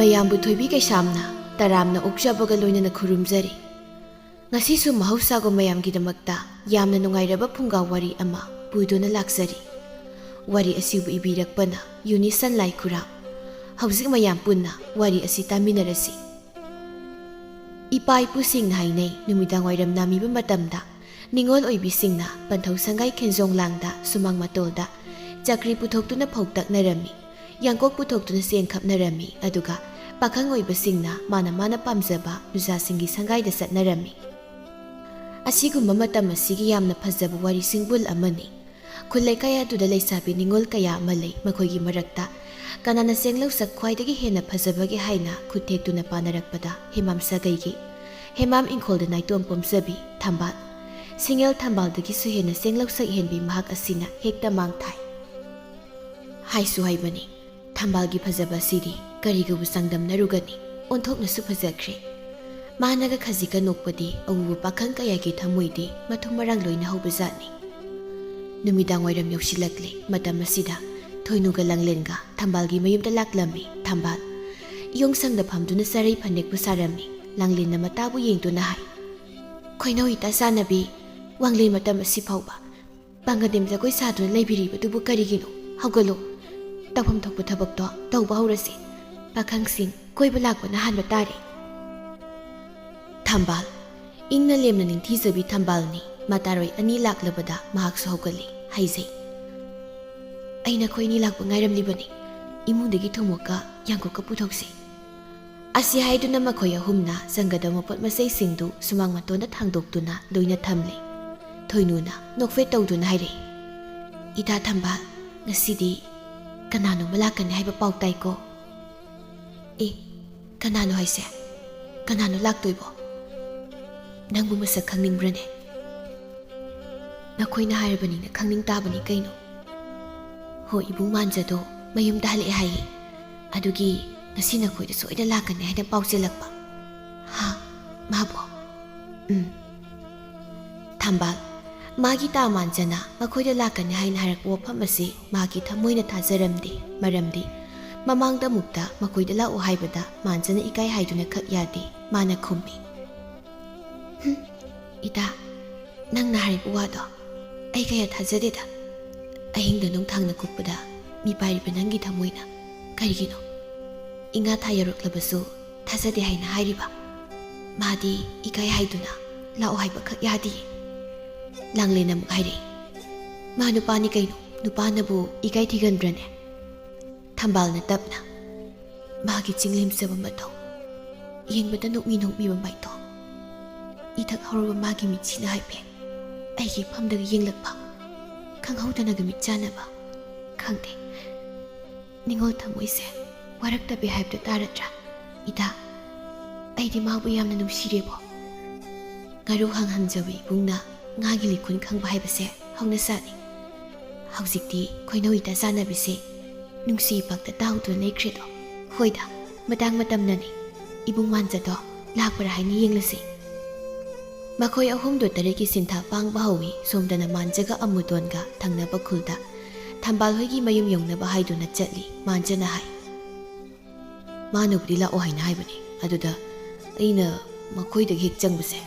ꯃꯌꯥꯝꯕꯨ ꯊꯣꯏꯕꯤ ꯀꯩꯁꯥꯝꯅ ꯇꯔꯥꯝꯅ ꯑꯣꯛꯆꯕꯒ ꯂꯣꯏꯅꯅ ꯈꯨꯔꯨꯝꯖꯔꯤ꯫ ꯉꯁꯤꯁꯨ ꯃꯍꯧꯁꯥꯒꯨꯝ ꯃꯌꯥꯝꯒꯤꯗꯃꯛꯇ ꯌꯥꯝꯅ ꯅꯨꯡꯉꯥꯏꯔꯕ ꯐꯨꯡꯒꯥ ꯋꯥꯔꯤ ꯑꯃ ꯄꯨꯗꯨꯅ ꯂꯥꯛꯆꯔꯤ꯫ ꯋꯥꯔꯤ ꯑꯁꯤꯕꯨ ꯏꯕꯤꯔꯛꯄꯅ ꯌꯨꯅꯤꯁꯟ ꯂꯥꯏꯈꯨꯔꯥꯝ꯫ ꯍꯧꯖꯤꯛ ꯃꯌꯥꯝ ꯄꯨꯟꯅ ꯋꯥꯔꯤ ꯑꯁꯤ ꯇꯥꯃꯤꯟꯅꯔꯁꯤ꯫ ꯏꯄꯥ ꯏꯄꯨꯁꯤꯡꯅ ꯍꯥꯏꯅꯩ ꯅꯨꯃꯤꯗꯥꯡꯋꯥꯏꯔꯝ ꯅꯥꯃꯤꯕ ꯃꯇꯝꯗ ꯅꯤꯡꯉꯣꯜ ꯑꯣꯏꯕꯤꯁꯤꯡꯅ ꯄꯟꯊꯧ ꯁꯪꯒꯥꯏ ꯈꯦꯟꯖꯣꯡ ꯂꯥꯡꯗ ꯁꯨꯃꯥꯡ ꯃꯇꯣꯜꯗ ꯆꯀ꯭ꯔꯤ ꯄꯨꯊꯣꯛꯇꯨꯅ ꯐꯧꯇꯛꯅꯔꯝꯃꯤ, ꯌꯥꯡꯀꯣꯛ ꯄꯨꯊꯣꯛꯇꯨꯅ ꯆꯦꯡ ꯈꯞꯅꯔꯝꯃꯤ, ꯑꯗꯨꯒ ꯄꯥꯈꯪ ꯑꯣꯏꯕꯁꯤꯡꯅ ꯃꯥꯅ ꯄꯥꯝꯖꯕ ꯅꯨꯖꯥꯁꯤꯡꯒꯤ ꯁꯪꯒꯥꯏꯗ ꯆꯠꯅꯔꯝꯃꯤ꯫ ꯑꯁꯤꯒꯨꯝꯕ ꯃꯇꯝ ꯑꯁꯤꯒꯤ ꯌꯥꯝꯅ ꯐꯖꯕ ꯋꯥꯔꯤ ꯁꯤꯡꯕꯨꯜ ꯑꯃꯅꯤ꯫ ꯈꯨꯜ ꯂꯩꯀꯥꯏ ꯑꯗꯨꯗ ꯂꯩꯁꯥꯕꯤ ꯅꯤꯡꯉꯣꯜ ꯀꯌꯥ ꯑꯃ ꯂꯩ꯫ ꯃꯈꯣꯏꯒꯤ ꯃꯔꯛꯇ ꯀꯅꯥꯅ ꯆꯦꯡꯂꯧꯁꯛ ꯈ꯭ꯋꯥꯏꯗꯒꯤ ꯍꯦꯟꯅ ꯐꯖꯕꯒꯦ ꯍꯥꯏꯅ ꯈꯨꯠ ꯊꯦꯛꯇꯨꯅ ꯄꯥꯅꯔꯛꯄꯗ ꯍꯦꯃꯥꯝ ꯁꯥꯒꯩꯒꯤ ꯍꯦꯃꯥꯝ ꯏꯪꯈꯣꯜꯗ ꯅꯥꯏꯇꯣꯝ ꯄꯣꯝꯖꯕꯤ ꯊꯝꯕꯥꯜ, ꯁꯤꯡꯉꯦꯜ ꯊꯝꯕꯥꯜꯗꯒꯤꯁꯨ ꯍꯦꯟꯅ ꯆꯦꯡꯂꯧꯁꯛ ꯍꯦꯟꯕꯤ ꯃꯍꯥꯛ ꯑꯁꯤꯅ ꯍꯦꯛꯇ ꯃꯥꯡ ꯊꯥꯏ꯫ ꯍꯥꯏꯁꯨ ꯍꯥꯏꯕꯅꯤ, ꯊꯝꯕꯥꯜꯒꯤ ꯐꯖꯕ ꯑꯁꯤꯗꯤ ꯀꯔꯤꯒꯕꯨ ꯆꯥꯡꯗꯝꯅꯔꯨꯒꯅꯤ, ꯑꯣꯟꯊꯣꯛꯅꯁꯨ ꯐꯖꯈ꯭ꯔꯦ꯫ ꯃꯥꯅꯒ ꯈꯖꯤꯛꯀ ꯅꯣꯛꯄꯗꯤ ꯑꯎꯕ ꯄꯥꯈꯪ ꯀꯌꯥꯒꯤ ꯊꯃꯣꯏꯗꯤ ꯃꯊꯨꯝ ꯃꯔꯥꯡ ꯂꯣꯏꯅ ꯍꯧꯕꯖꯥꯠꯅꯤ꯫ ꯅꯨꯃꯤꯗꯥꯡ ꯋꯥꯏꯔꯝ ꯌꯧꯁꯤꯜꯂꯛꯂꯦ꯫ ꯃꯇꯝ ꯑꯁꯤꯗ ꯊꯣꯏꯅꯨꯒ ꯂꯪꯂꯦꯟꯒ ꯊꯝꯕꯥꯜꯒꯤ ꯃꯌꯨꯝꯗ ꯂꯥꯛꯂꯝꯃꯤ꯫ ꯊꯝꯕꯥꯜ ꯏꯌꯣꯡꯁꯪꯗ ꯐꯝꯗꯨꯅ ꯆꯔꯩ ꯐꯅꯦꯛꯄꯨ ꯁꯥꯔꯝꯃꯤ꯫ ꯂꯪꯂꯦꯟꯅ ꯃꯇꯥꯕꯨ ꯌꯦꯡꯗꯨꯅ ꯍꯥꯏ, ꯈꯣꯏꯅꯧ ꯏꯇꯥ ꯆꯥꯟꯅꯕꯤ, ꯋꯥꯡꯂꯦꯟ ꯃꯇꯝ ꯑꯁꯤ ꯐꯥꯎꯕ ꯄꯥꯡꯒꯗꯦꯝ ꯖꯒꯣꯏ ꯁꯥꯗꯨꯅ ꯂꯩꯕꯤꯔꯤꯕꯗꯨꯕꯨ ꯀꯔꯤꯒꯤꯅꯣ? ꯍꯧꯒꯠꯂꯨ, ꯇꯧꯐꯝ ꯊꯣꯛꯄ ꯊꯕꯛꯇꯣ ꯇꯧꯕ ꯍꯧꯔꯁꯤ꯫ ꯄꯥꯈꯪꯁꯤꯡ ꯀꯣꯏꯕ ꯂꯥꯛꯄꯅ ꯍꯥꯟꯕ ꯇꯥꯔꯦ꯫ ꯊꯝꯕꯥꯜ ꯏꯪꯅ ꯂꯦꯝꯅ ꯅꯤꯡꯊꯤꯖꯕꯤ ꯊꯝꯕꯥꯜꯅꯤ꯫ ꯃꯇꯥꯔꯣꯏ ꯑꯅꯤ ꯂꯥꯛꯂꯕꯗ ꯃꯍꯥꯛꯁꯨ ꯍꯧꯒꯠꯂꯤ꯫ ꯍꯥꯏꯖꯩ, ꯑꯩ ꯅꯈꯣꯏ ꯑꯅꯤ ꯂꯥꯛꯄ ꯉꯥꯏꯔꯝꯂꯤꯕꯅꯤ꯫ ꯏꯃꯨꯡꯗꯒꯤ ꯊꯨꯝꯃꯣꯛꯀ ꯌꯥꯡꯀꯣꯛꯀ ꯄꯨꯊꯣꯛꯁꯤ꯫ ꯑꯁꯤ ꯍꯥꯏꯗꯨꯅ ꯃꯈꯣꯏ ꯑꯍꯨꯝꯅ ꯆꯪꯒꯗꯕ ꯃꯄꯣꯠ ꯃꯆꯩꯁꯤꯡꯗꯨ ꯁꯨꯃꯥꯡ ꯃꯇꯣꯟꯗ ꯊꯥꯡꯗꯣꯛꯇꯨꯅ ꯂꯣꯏꯅ ꯊꯝꯂꯤ꯫ ꯊꯣꯏꯅꯨꯅ ꯅꯣꯛꯐꯦꯠ ꯇꯧꯗꯨꯅ ꯍꯥꯏꯔꯛꯏ, ꯏꯇꯥ ꯊꯝꯕꯥꯜ, ꯉꯁꯤꯗꯤ ꯀꯅꯥꯅꯣꯃ ꯂꯥꯛꯀꯅꯤ ꯍꯥꯏꯕ ꯄꯥꯎ ꯇꯥꯏꯀꯣ? ꯑꯦ, ꯀꯅꯥꯅꯣ ꯍꯥꯏꯁꯦ? ꯀꯅꯥꯅꯣ ꯂꯥꯛꯇꯣꯏꯕꯣ? ꯅꯪꯕꯨ ꯃꯁꯛ ꯈꯪꯅꯤꯡꯕ꯭ꯔꯅꯦ? ꯅꯈꯣꯏꯅ ꯍꯥꯏꯔꯕꯅꯤꯅ ꯈꯪꯅꯤꯡ ꯇꯥꯕꯅꯤ ꯀꯩꯅꯣ꯫ ꯍꯣꯏ, ꯏꯕꯨꯡ ꯃꯥꯟꯖꯗꯣ ꯃꯌꯨꯝꯗ ꯍꯜꯂꯛꯑꯦ ꯍꯥꯏꯌꯦ, ꯑꯗꯨꯒꯤ ꯉꯁꯤ ꯅꯈꯣꯏꯗ ꯁꯣꯏꯗ ꯂꯥꯛꯀꯅꯤ ꯍꯥꯏꯅ ꯄꯥꯎ ꯆꯦꯜꯂꯛꯄ꯫ ꯍꯥ, ꯃꯥꯕꯣ? ꯊꯝꯕꯥꯜ ꯃꯥꯒꯤ ꯇꯥ ꯃꯥꯟꯖꯅ ꯃꯈꯣꯏꯗ ꯂꯥꯛꯀꯅꯤ ꯍꯥꯏꯅ ꯍꯥꯏꯔꯛꯄ ꯋꯥꯐꯝ ꯑꯁꯤ ꯃꯥꯒꯤ ꯊꯃꯣꯏꯅ ꯊꯥꯖꯔꯝꯗꯦ꯫ ꯃꯔꯝꯗꯤ ꯃꯃꯥꯡꯗ ꯑꯃꯨꯛꯇ ꯃꯈꯣꯏꯗ ꯂꯥꯛꯑꯣ ꯍꯥꯏꯕꯗ ꯃꯥꯟꯖꯅ ꯏꯀꯥꯏ ꯍꯥꯏꯗꯨꯅ ꯈꯛ ꯌꯥꯗꯦ꯫ ꯃꯥꯅ ꯈꯨꯝꯃꯤ, ꯏꯇꯥ, ꯅꯪꯅ ꯍꯥꯏꯔꯤꯕ ꯋꯥꯗꯣ ꯑꯩ ꯀꯌꯥ ꯊꯥꯖꯗꯦꯗ꯫ ꯑꯍꯤꯡꯗ ꯅꯨꯡꯊꯥꯡꯅ ꯀꯨꯞꯄꯗ ꯃꯤ ꯄꯥꯏꯔꯤꯕ ꯅꯪꯒꯤ ꯊꯃꯣꯏꯅ ꯀꯔꯤꯒꯤꯅꯣ ꯏꯉꯥ ꯊꯥ ꯌꯧꯔꯛꯂꯕꯁꯨ ꯊꯥꯖꯗꯦ ꯍꯥꯏꯅ ꯍꯥꯏꯔꯤꯕ? ꯃꯥꯗꯤ ꯏꯀꯥꯏ ꯍꯥꯏꯗꯨꯅ ꯂꯥꯛꯑꯣ ꯍꯥꯏꯕ ꯈꯛ ꯌꯥꯗꯦ꯫ ꯂꯥꯡꯂꯦꯟ ꯑꯃꯨꯛ ꯍꯥꯏꯔꯛꯏ, ꯃꯥ ꯅꯨꯄꯥꯅꯤ ꯀꯩꯅꯣ, ꯅꯨꯄꯥꯅꯕꯨ ꯏꯀꯥꯏ ꯊꯤꯒꯟꯕ꯭ꯔꯅꯦ? ꯊꯝꯕꯥꯜꯅ ꯇꯞꯅ, ꯃꯥꯒꯤ ꯆꯤꯡꯂꯦꯝꯆꯕ ꯃꯊꯧ, ꯌꯦꯡꯕꯗ ꯅꯣꯛꯃꯤꯕ ꯃꯥꯏꯊꯣꯡ, ꯏꯊꯛ ꯍꯧꯔꯕ ꯃꯥꯒꯤ ꯃꯤꯠꯁꯤꯅ ꯍꯥꯏꯐꯦꯠ ꯑꯩꯒꯤ ꯐꯝꯗꯒ ꯌꯦꯡꯂꯛꯄ, ꯈꯪꯍꯧꯗꯅꯒ ꯃꯤꯠ ꯆꯥꯟꯅꯕ, ꯈꯪꯗꯦ, ꯅꯤꯡꯉꯣꯜ ꯊꯃꯣꯏꯁꯦ ꯋꯥꯔꯛꯇꯕꯤ ꯍꯥꯏꯕꯗꯨ ꯇꯥꯔꯗ꯭ꯔꯥ? ꯏꯇꯥ, ꯑꯩꯗꯤ ꯃꯥꯕꯨ ꯌꯥꯝꯅ ꯅꯨꯡꯁꯤꯔꯦꯕꯣ꯫ ꯉꯥꯔꯨ ꯍꯪꯍꯟꯖꯕ ꯏꯕꯨꯡꯅ ꯉꯥꯒꯤ ꯂꯤꯈꯨꯟ ꯈꯪꯕ ꯍꯥꯏꯕꯁꯦ ꯍꯧꯅꯁꯥꯅꯤ꯫ ꯍꯧꯖꯤꯛꯇꯤ ꯈꯣꯏꯅꯧ ꯏꯇꯥ ꯆꯥꯟꯅꯕꯤꯁꯦ ꯅꯨꯡꯁꯤ ꯏꯄꯥꯛꯇ ꯇꯥꯍꯧꯗꯨꯅ ꯂꯩꯈ꯭ꯔꯦꯗꯣ꯫ ꯍꯣꯏꯗ, ꯃꯇꯥꯡ ꯃꯇꯝꯅꯅꯤ꯫ ꯏꯕꯨꯡ ꯃꯥꯟꯖꯗꯣ ꯂꯥꯛꯄ꯭ꯔꯥ ꯍꯥꯏꯅ ꯌꯦꯡꯂꯁꯤ꯫ ꯃꯈꯣꯏ ꯑꯍꯨꯝꯗꯣ ꯇꯔꯦꯠꯀꯤ ꯁꯤꯟꯊꯥ ꯄꯥꯡꯕ ꯍꯧꯏ꯫ ꯁꯣꯝꯗꯅ ꯃꯥꯟꯖꯒ ꯑꯃꯨꯗꯣꯟꯒ ꯊꯪꯅꯕ ꯈꯨꯜꯗ ꯊꯝꯕꯥꯜ ꯍꯣꯏꯒꯤ ꯃꯌꯨꯝ ꯌꯧꯅꯕ ꯍꯥꯏꯗꯨꯅ ꯆꯠꯂꯤ꯫ ꯃꯥꯟꯖꯅ ꯍꯥꯏ, ꯃꯥꯅꯕꯨꯗꯤ ꯂꯥꯛꯑꯣ ꯍꯥꯏꯅ ꯍꯥꯏꯕꯅꯤ, ꯑꯗꯨꯗ ꯑꯩꯅ ꯃꯈꯣꯏꯗꯒꯤ ꯍꯦꯛ ꯆꯪꯕꯁꯦ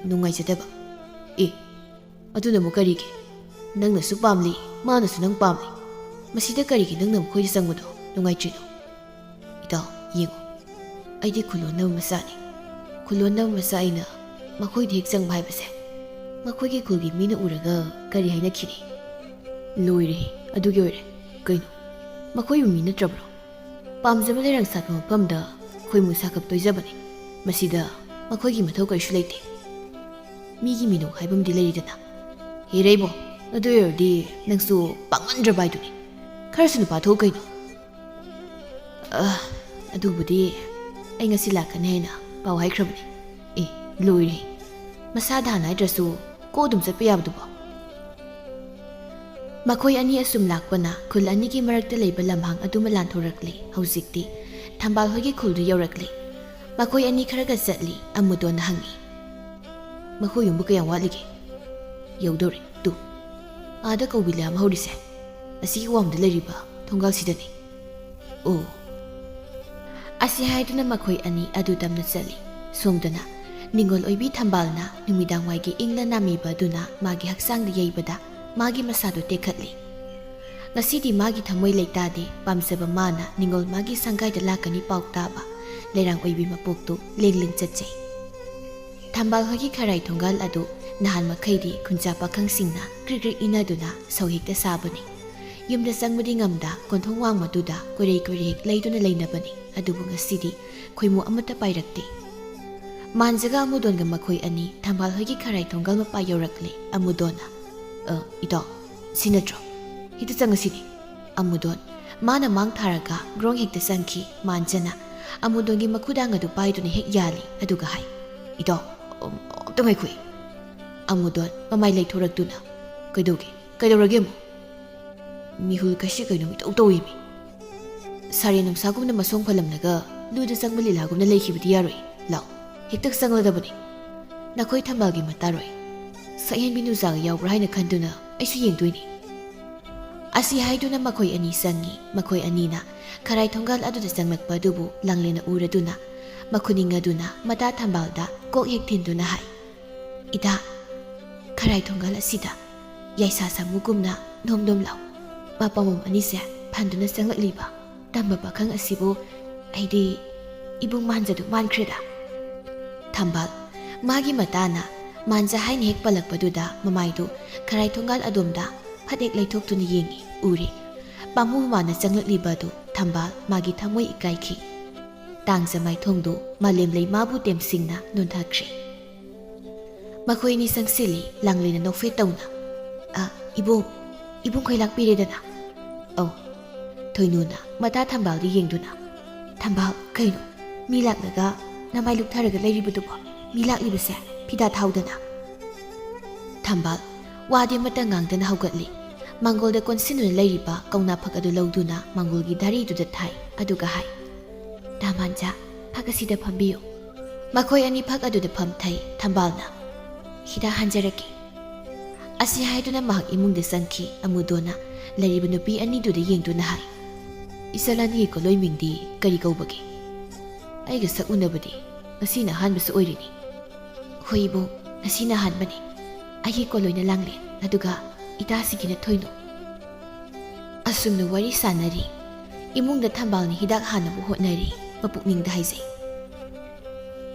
ꯅꯨꯡꯉꯥꯏꯖꯗꯕ꯫ ꯑꯦ, ꯑꯗꯨꯅꯕꯨ ꯀꯔꯤꯒꯤ? ꯅꯪꯅꯁꯨ ꯄꯥꯝꯂꯤ, ꯃꯥꯅꯁꯨ ꯅꯪ ꯄꯥꯝꯂꯤ, ꯃꯁꯤꯗ ꯀꯔꯤꯒꯤ ꯅꯪꯅ ꯃꯈꯣꯏꯗ ꯆꯪꯕꯗꯣ ꯅꯨꯡꯉꯥꯏꯇ꯭ꯔꯤꯅꯣ? ꯏꯇꯥꯎ ꯌꯦꯡꯉꯨ, ꯑꯩꯗꯤ ꯈꯨꯜꯂꯣꯟꯅꯕ ꯃꯆꯥꯅꯤ꯫ ꯈꯨꯜꯂꯣꯟꯅꯕ ꯃꯆꯥ ꯑꯩꯅ ꯃꯈꯣꯏꯗ ꯍꯦꯛ ꯆꯪꯕ ꯍꯥꯏꯕꯁꯦ ꯃꯈꯣꯏꯒꯤ ꯈꯨꯜꯒꯤ ꯃꯤꯅ ꯎꯔꯒ ꯀꯔꯤ ꯍꯥꯏꯅꯈꯤꯅꯤ? ꯂꯣꯏꯔꯦ, ꯑꯗꯨꯒꯤ ꯑꯣꯏꯔꯦ ꯀꯩꯅꯣ, ꯃꯈꯣꯏꯕꯨ ꯃꯤ ꯅꯠꯇ꯭ꯔꯕ꯭ꯔꯣ? ꯄꯥꯝꯖꯕ ꯂꯩꯔꯪ ꯁꯥꯠꯄ ꯃꯐꯝꯗ ꯈꯣꯏꯃꯨ ꯁꯥꯀꯞ ꯇꯣꯏꯖꯕꯅꯤ꯫ ꯃꯁꯤꯗ ꯃꯈꯣꯏꯒꯤ ꯃꯊꯧ ꯀꯔꯤꯁꯨ ꯂꯩꯇꯦ꯫ ꯃꯤꯒꯤ ꯃꯤꯅꯧ ꯍꯥꯏꯕꯝꯗꯤ ꯂꯩꯔꯤꯗꯅ꯫ ꯍꯦꯔꯩꯕꯣ, ꯑꯗꯨ ꯑꯣꯏꯔꯗꯤ ꯅꯪꯁꯨ ꯄꯥꯛꯃꯟꯗ꯭ꯔꯕ ꯍꯥꯏꯗꯨꯅꯤ꯫ ꯈꯔꯁꯨ ꯅꯨꯄꯥ ꯊꯣꯛꯎ ꯀꯩꯅꯣ? ꯑꯗꯨꯕꯨꯗꯤ ꯑꯩ ꯉꯁꯤ ꯂꯥꯛꯀꯅꯤ ꯍꯥꯏꯅ ꯄꯥꯎ ꯍꯥꯏꯈ꯭ꯔꯕꯅꯤ꯫ ꯑꯦ, ꯂꯣꯏꯔꯦ, ꯃꯁꯥꯗ ꯍꯥꯟꯅ ꯍꯥꯏꯗ꯭ꯔꯁꯨ ꯀꯣ ꯑꯗꯨꯝ ꯆꯠꯄ ꯌꯥꯕꯗꯨꯕꯣ? ꯃꯈꯣꯏ ꯑꯅꯤ ꯑꯁꯨꯝ ꯂꯥꯛꯄꯅ ꯈꯨꯜ ꯑꯅꯤꯒꯤ ꯃꯔꯛꯇ ꯂꯩꯕ ꯂꯝꯍꯥꯡ ꯑꯗꯨꯃ ꯂꯥꯟꯊꯣꯔꯛꯂꯤ꯫ ꯍꯧꯖꯤꯛꯇꯤ ꯊꯝꯕꯥꯜ ꯍꯣꯏꯒꯤ ꯈꯨꯜꯗꯨ ꯌꯧꯔꯛꯂꯤ꯫ ꯃꯈꯣꯏ ꯑꯅꯤ ꯈꯔꯒ ꯆꯠꯂꯤ꯫ ꯑꯃꯨꯗꯣꯟꯅ ꯍꯪꯉꯤ, ꯃꯈꯣꯏ ꯌꯨꯝꯕꯨ ꯀꯌꯥꯝ ꯋꯥꯠꯂꯤꯒꯦ? ꯌꯧꯗꯧꯔꯦ, ꯇꯨ ꯑꯥꯗ ꯀꯧꯕꯤ ꯂꯥꯝ ꯍꯧꯔꯤꯁꯦ ꯑꯁꯤꯒꯤ ꯋꯥꯡꯃꯗ ꯂꯩꯔꯤꯕ ꯊꯣꯡꯒꯥꯜꯁꯤꯗꯅꯤ꯫ ꯑꯣ, ꯑꯁꯤ ꯍꯥꯏꯗꯨꯅ ꯃꯈꯣꯏ ꯑꯅꯤ ꯑꯗꯨ ꯇꯝꯅ ꯆꯠꯂꯤ꯫ ꯁꯣꯝꯗꯅ ꯅꯤꯡꯒꯣꯜ ꯑꯣꯏꯕꯤ ꯊꯝꯕꯥꯜꯅ ꯅꯨꯃꯤꯗꯥꯡꯋꯥꯏꯒꯤ ꯏꯪꯅ ꯅꯥꯝꯃꯤꯕ ꯑꯗꯨꯅ ꯃꯥꯒꯤ ꯍꯛꯆꯥꯡꯗ ꯌꯩꯕꯗ ꯃꯥꯒꯤ ꯃꯁꯥꯗꯨ ꯇꯦꯛꯈꯠꯂꯤ꯫ ꯉꯁꯤꯗꯤ ꯃꯥꯒꯤ ꯊꯃꯣꯏ ꯂꯩꯇꯥꯗꯦ ꯄꯥꯝꯖꯕ ꯃꯥꯅ ꯅꯤꯡꯒꯣꯜ ꯃꯥꯒꯤ ꯁꯪꯒꯥꯏꯗ ꯂꯥꯛꯀꯅꯤ ꯄꯥꯎ ꯇꯥꯕ ꯂꯩꯔꯥꯡ ꯑꯣꯏꯕꯤ ꯃꯄꯣꯛꯇꯨ ꯂꯦꯡ ꯆꯠꯆꯩ꯫ ꯊꯝꯕꯥꯜ ꯍꯣꯏꯒꯤ ꯈꯔꯥꯏ ꯊꯣꯡꯒꯥꯜ ꯑꯗꯨ ꯅꯍꯥꯟ ꯃꯈꯩꯗꯤ ꯈꯨꯟꯖꯥ ꯄꯥꯈꯪꯁꯤꯡꯅ ꯀ꯭ꯔꯤꯛ ꯀ꯭ꯔꯤꯛ ꯏꯅꯗꯨꯅ ꯁꯧ ꯍꯦꯛꯇ ꯁꯥꯕꯅꯤ꯫ ꯌꯨꯝꯗ ꯆꯪꯕꯗꯤ ꯉꯝꯗ ꯀꯣꯟꯊꯣꯡ ꯋꯥꯡꯃꯗꯨꯗ ꯀꯣꯏꯔꯩ ꯍꯦꯛ ꯂꯩꯗꯨꯅ ꯂꯩꯅꯕꯅꯤ꯫ ꯑꯗꯨꯕꯨ ꯉꯁꯤꯗꯤ ꯈꯣꯏꯃꯨ ꯑꯃꯠꯇ ꯄꯥꯏꯔꯛꯇꯦ꯫ ꯃꯥꯟꯖꯒ ꯑꯃꯨꯗꯣꯟꯒ ꯃꯈꯣꯏ ꯑꯅꯤ ꯊꯝꯕꯥꯜ ꯍꯣꯏꯒꯤ ꯈꯔꯥꯏ ꯊꯣꯡꯒꯥꯜ ꯃꯄꯥ ꯌꯧꯔꯛꯂꯦ꯫ ꯑꯃꯨꯗꯣꯟꯅ ꯏꯇꯥꯎ ꯁꯤ ꯅꯠꯇ꯭ꯔꯣ? ꯍꯦꯛꯇ ꯆꯪꯉꯁꯤꯅꯤ꯫ ꯑꯃꯨꯗꯣꯟ ꯃꯥꯅ ꯃꯥꯡ ꯊꯥꯔꯒ ꯒ꯭ꯔꯣꯡ ꯍꯦꯛꯇ ꯆꯪꯈꯤ꯫ ꯃꯥꯟꯖꯅ ꯑꯃꯨꯗꯣꯟꯒꯤ ꯃꯈꯨꯗꯥꯡ ꯑꯗꯨ ꯄꯥꯏꯗꯨꯅ ꯍꯦꯛ ꯌꯥꯜꯂꯤ꯫ ꯑꯗꯨꯒ ꯍꯥꯏ, ꯏꯇꯥꯎ ꯑꯝꯇ ꯉꯥꯏꯈꯣꯏ꯫ ꯑꯃꯨꯗꯣꯟ ꯃꯃꯥꯏ ꯂꯩꯊꯣꯔꯛꯇꯨꯅ, ꯀꯩꯗꯧꯔꯒꯦ ꯑꯃꯨꯛ? ꯃꯤꯍꯨꯜ ꯀꯩꯁꯤ ꯀꯩꯅꯣ ꯏꯇꯧ ꯇꯧꯏꯃꯤ꯫ ꯁꯥꯔꯦ ꯅꯨꯡꯁꯥꯒꯨꯝꯅ ꯃꯁꯣꯡ ꯐꯂꯝꯂꯒ ꯂꯨꯗ ꯆꯪꯕ ꯂꯤꯂꯥꯒꯨꯝꯅ ꯂꯩꯈꯤꯕꯗꯤ ꯌꯥꯔꯣꯏ꯫ ꯂꯥꯎ ꯍꯦꯛꯇ ꯆꯪꯂꯗꯕꯅꯤ꯫ ꯅꯈꯣꯏ ꯊꯝꯕꯥꯜꯒꯤ ꯃꯇꯥꯔꯣꯏ ꯁꯛꯍꯦꯟꯕꯤ ꯅꯨꯖꯥꯒ ꯌꯥꯎꯕ꯭ꯔꯥ ꯍꯥꯏꯅ ꯈꯟꯗꯨꯅ ꯑꯩꯁꯨ ꯌꯦꯡꯗꯣꯏꯅꯤ꯫ ꯑꯁꯤ ꯍꯥꯏꯗꯨꯅ ꯃꯈꯣꯏ ꯑꯅꯤ ꯆꯪꯉꯤ꯫ ꯃꯈꯣꯏ ꯑꯅꯤꯅ ꯈꯔꯥꯏ ꯊꯣꯡꯒꯥꯜ ꯑꯗꯨꯗ ꯆꯪꯂꯛꯄ ꯑꯗꯨꯕꯨ ꯂꯥꯡꯂꯦꯟꯅ ꯎꯔꯗꯨꯅ ꯃꯈꯨꯅꯤꯡ ꯑꯗꯨꯅ ꯃꯇꯥ ꯊꯝꯕꯥꯜꯗ ꯀꯣꯛ ꯍꯦꯛ ꯊꯤꯟꯗꯨꯅ ꯍꯥꯏ, ꯏꯇꯥ ꯈꯔꯥꯏ ꯊꯣꯡꯒꯥꯜ ꯑꯁꯤꯗ ꯌꯥꯏꯁꯥ ꯁꯥꯃꯨꯒꯨꯝꯅ ꯅꯣꯝ ꯂꯥꯎ ꯃꯄꯥꯃꯝ ꯑꯅꯤꯁꯦ ꯐꯟꯗꯨꯅ ꯆꯪꯂꯛꯂꯤꯕ ꯇꯝꯕ ꯄꯥꯈꯪ ꯑꯁꯤꯕꯨ ꯑꯩꯗꯤ ꯏꯕꯨꯡ ꯃꯥꯟꯖꯗꯨ ꯃꯥꯟꯈ꯭ꯔꯦꯗ꯫ ꯊꯝꯕꯥꯜ ꯃꯥꯒꯤ ꯃꯇꯥꯅ ꯃꯥꯟꯖ ꯍꯥꯏꯅ ꯍꯦꯛ ꯄꯜꯂꯛꯄꯗꯨꯗ ꯃꯃꯥꯏꯗꯨ ꯈꯔꯥꯏ ꯊꯣꯡꯒꯥꯜ ꯑꯗꯣꯝꯗ ꯐꯠ ꯍꯦꯛ ꯂꯩꯊꯣꯛꯇꯨꯅ ꯌꯦꯡꯉꯤ꯫ ꯎꯔꯤ ꯄꯥꯝꯃꯨ ꯃꯥꯅ ꯆꯪꯂꯛꯂꯤꯕ ꯑꯗꯨ ꯊꯝꯕꯥꯜ ꯃꯥꯒꯤ ꯊꯃꯣꯏ ꯏꯀꯥꯏꯈꯤ꯫ ꯇꯥꯡꯖ ꯃꯥꯏꯊꯣꯡꯗꯨ ꯃꯥꯂꯦꯝ ꯂꯩ ꯃꯥꯕꯨ ꯇꯦꯝꯁꯤꯡꯅ ꯅꯣꯟꯊꯈ꯭ꯔꯦ꯫ ꯃꯈꯣꯏꯅꯤ ꯆꯪꯁꯤꯜꯂꯤ ꯂꯥꯡꯂꯦꯟꯅ ꯅꯣꯛꯐꯦꯠ ꯇꯧꯅ, ꯏꯕꯨꯡꯈꯣꯏ ꯂꯥꯛꯄꯤꯔꯦꯗꯅ꯫ ꯑꯧ꯫ ꯊꯣꯏꯅꯨꯅ ꯃꯇꯥ ꯊꯝꯕꯥꯜꯗ ꯌꯦꯡꯗꯨꯅ, ꯊꯝꯕꯥꯜ ꯀꯩꯅꯣ ꯃꯤ ꯂꯥꯛꯂꯒ ꯅꯃꯥꯏ ꯂꯨꯛꯊꯔꯒ ꯂꯩꯔꯤꯕꯗꯨꯕꯣ? ꯃꯤ ꯂꯥꯛꯂꯤꯕꯁꯦ ꯐꯤꯗꯥ ꯊꯥꯎꯗꯅ꯫ ꯊꯝꯕꯥꯜ ꯋꯥꯗꯤ ꯑꯃꯠꯇ ꯉꯥꯡꯗꯅ ꯍꯧꯒꯠꯂꯤ꯫ ꯃꯥꯡꯒꯣꯜꯗ ꯀꯣꯟꯁꯤꯟꯗꯨꯅ ꯂꯩꯔꯤꯕ ꯀꯧꯅꯥ ꯐꯛ ꯑꯗꯨ ꯂꯧꯗꯨꯅ ꯃꯥꯡꯒꯣꯜꯒꯤ ꯙꯥꯔꯤꯗꯨꯗ ꯊꯥꯏ꯫ ꯑꯗꯨꯒ ꯍꯥꯏ, ꯗꯥ ꯃꯥꯟꯖ ꯐꯛ ꯑꯁꯤꯗ ꯐꯝꯕꯤꯌꯨ꯫ ꯃꯈꯣꯏ ꯑꯅꯤ ꯐꯛ ꯑꯗꯨꯗ ꯐꯝꯊꯩ꯫ ꯊꯝꯕꯥꯜꯅ, ꯍꯤꯗꯥꯛ ꯍꯟꯖꯔꯛꯀꯦ꯫ ꯑꯁꯤ ꯍꯥꯏꯗꯨꯅ ꯃꯍꯥꯛ ꯏꯃꯨꯡꯗ ꯆꯪꯈꯤ꯫ ꯑꯃꯨꯗꯣꯟꯅ ꯂꯩꯔꯤꯕ ꯅꯨꯄꯤ ꯑꯅꯤꯗꯨꯗ ꯌꯦꯡꯗꯨꯅ ꯍꯥꯏ, ꯏꯆꯥꯂꯥꯟꯒꯤ ꯀꯣꯂꯣꯏꯃꯤꯡꯗꯤ ꯀꯔꯤ ꯀꯧꯕꯒꯦ? ꯑꯩꯒ ꯁꯛ ꯎꯅꯕꯗꯤ ꯉꯁꯤꯅ ꯑꯍꯥꯟꯕꯁꯨ ꯑꯣꯏꯔꯤꯅꯤ꯫ ꯍꯣꯏ ꯏꯕꯨꯡ, ꯉꯁꯤꯅ ꯑꯍꯥꯟꯕꯅꯤ꯫ ꯑꯩꯒꯤ ꯀꯣꯂꯣꯏꯅ ꯂꯥꯡꯂꯦꯟ, ꯑꯗꯨꯒ ꯏꯇꯥꯁꯤꯒꯤꯅ ꯊꯣꯏꯅꯨ꯫ ꯑꯁꯨꯝꯅ ꯋꯥꯔꯤ ꯁꯥꯟꯅꯔꯤ꯫ ꯏꯃꯨꯡꯗ ꯊꯝꯕꯥꯜꯅ ꯍꯤꯗꯥꯛ ꯍꯥꯟꯅꯕ ꯍꯣꯠꯅꯔꯤ꯫ ꯃꯄꯨꯛꯅꯤꯡꯗ ꯍꯥꯏꯖꯩ,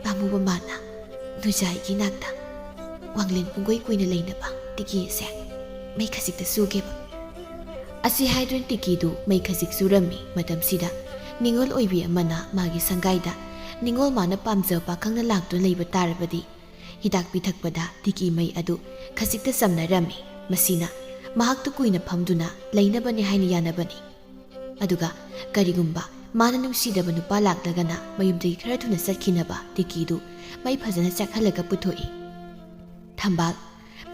ꯄꯥꯝꯃꯨꯕ ꯃꯥꯅ ꯅꯨꯖꯥꯏꯒꯤ ꯅꯥꯛꯇ ꯋꯥꯡꯂꯦꯟ ꯄꯨꯡꯒꯣꯏ ꯀꯨꯏꯅ ꯂꯩꯅꯕ ꯇꯤꯀꯤ ꯑꯁꯦ ꯃꯩ ꯈꯖꯤꯛꯇ ꯆꯨꯒꯦꯕ꯫ ꯑꯁꯤ ꯍꯥꯏꯗꯨꯅ ꯇꯤꯀꯤꯗꯨ ꯃꯩ ꯈꯖꯤꯛ ꯆꯨꯔꯝꯃꯤ꯫ ꯃꯇꯝꯁꯤꯗ ꯅꯤꯡꯉꯣꯜ ꯑꯣꯏꯕꯤ ꯑꯃꯅ ꯃꯥꯒꯤ ꯁꯪꯒꯥꯏꯗ ꯅꯤꯡꯉꯣꯜ ꯃꯥꯅ ꯄꯥꯝꯖꯕ ꯄꯥꯈꯪꯅ ꯂꯥꯛꯇꯨꯅ ꯂꯩꯕ ꯇꯥꯔꯕꯗꯤ ꯍꯤꯗꯥꯛ ꯄꯤꯊꯛꯄꯗ ꯇꯤꯀꯤ ꯃꯩ ꯑꯗꯨ ꯈꯖꯤꯛꯇ ꯆꯝꯅꯔꯝꯃꯤ꯫ ꯃꯁꯤꯅ ꯃꯍꯥꯛꯇꯨ ꯀꯨꯏꯅ ꯐꯝꯗꯨꯅ ꯂꯩꯅꯕꯅꯤ ꯍꯥꯏꯅ ꯌꯥꯅꯕꯅꯤ꯫ ꯑꯗꯨꯒ ꯀꯔꯤꯒꯨꯝꯕ ꯃꯥꯅ ꯅꯨꯡꯁꯤꯗꯕ ꯅꯨꯄꯥ ꯂꯥꯛꯂꯒꯅ ꯃꯌꯨꯝꯗꯒꯤ ꯈꯔ ꯊꯨꯅ ꯆꯠꯈꯤꯅꯕ ꯇꯤꯀꯤꯗꯨ ꯃꯩ ꯐꯖꯅ ꯆꯥꯛꯍꯜꯂꯒ ꯄꯨꯊꯣꯛꯏ꯫ ꯊꯝꯕꯥꯜ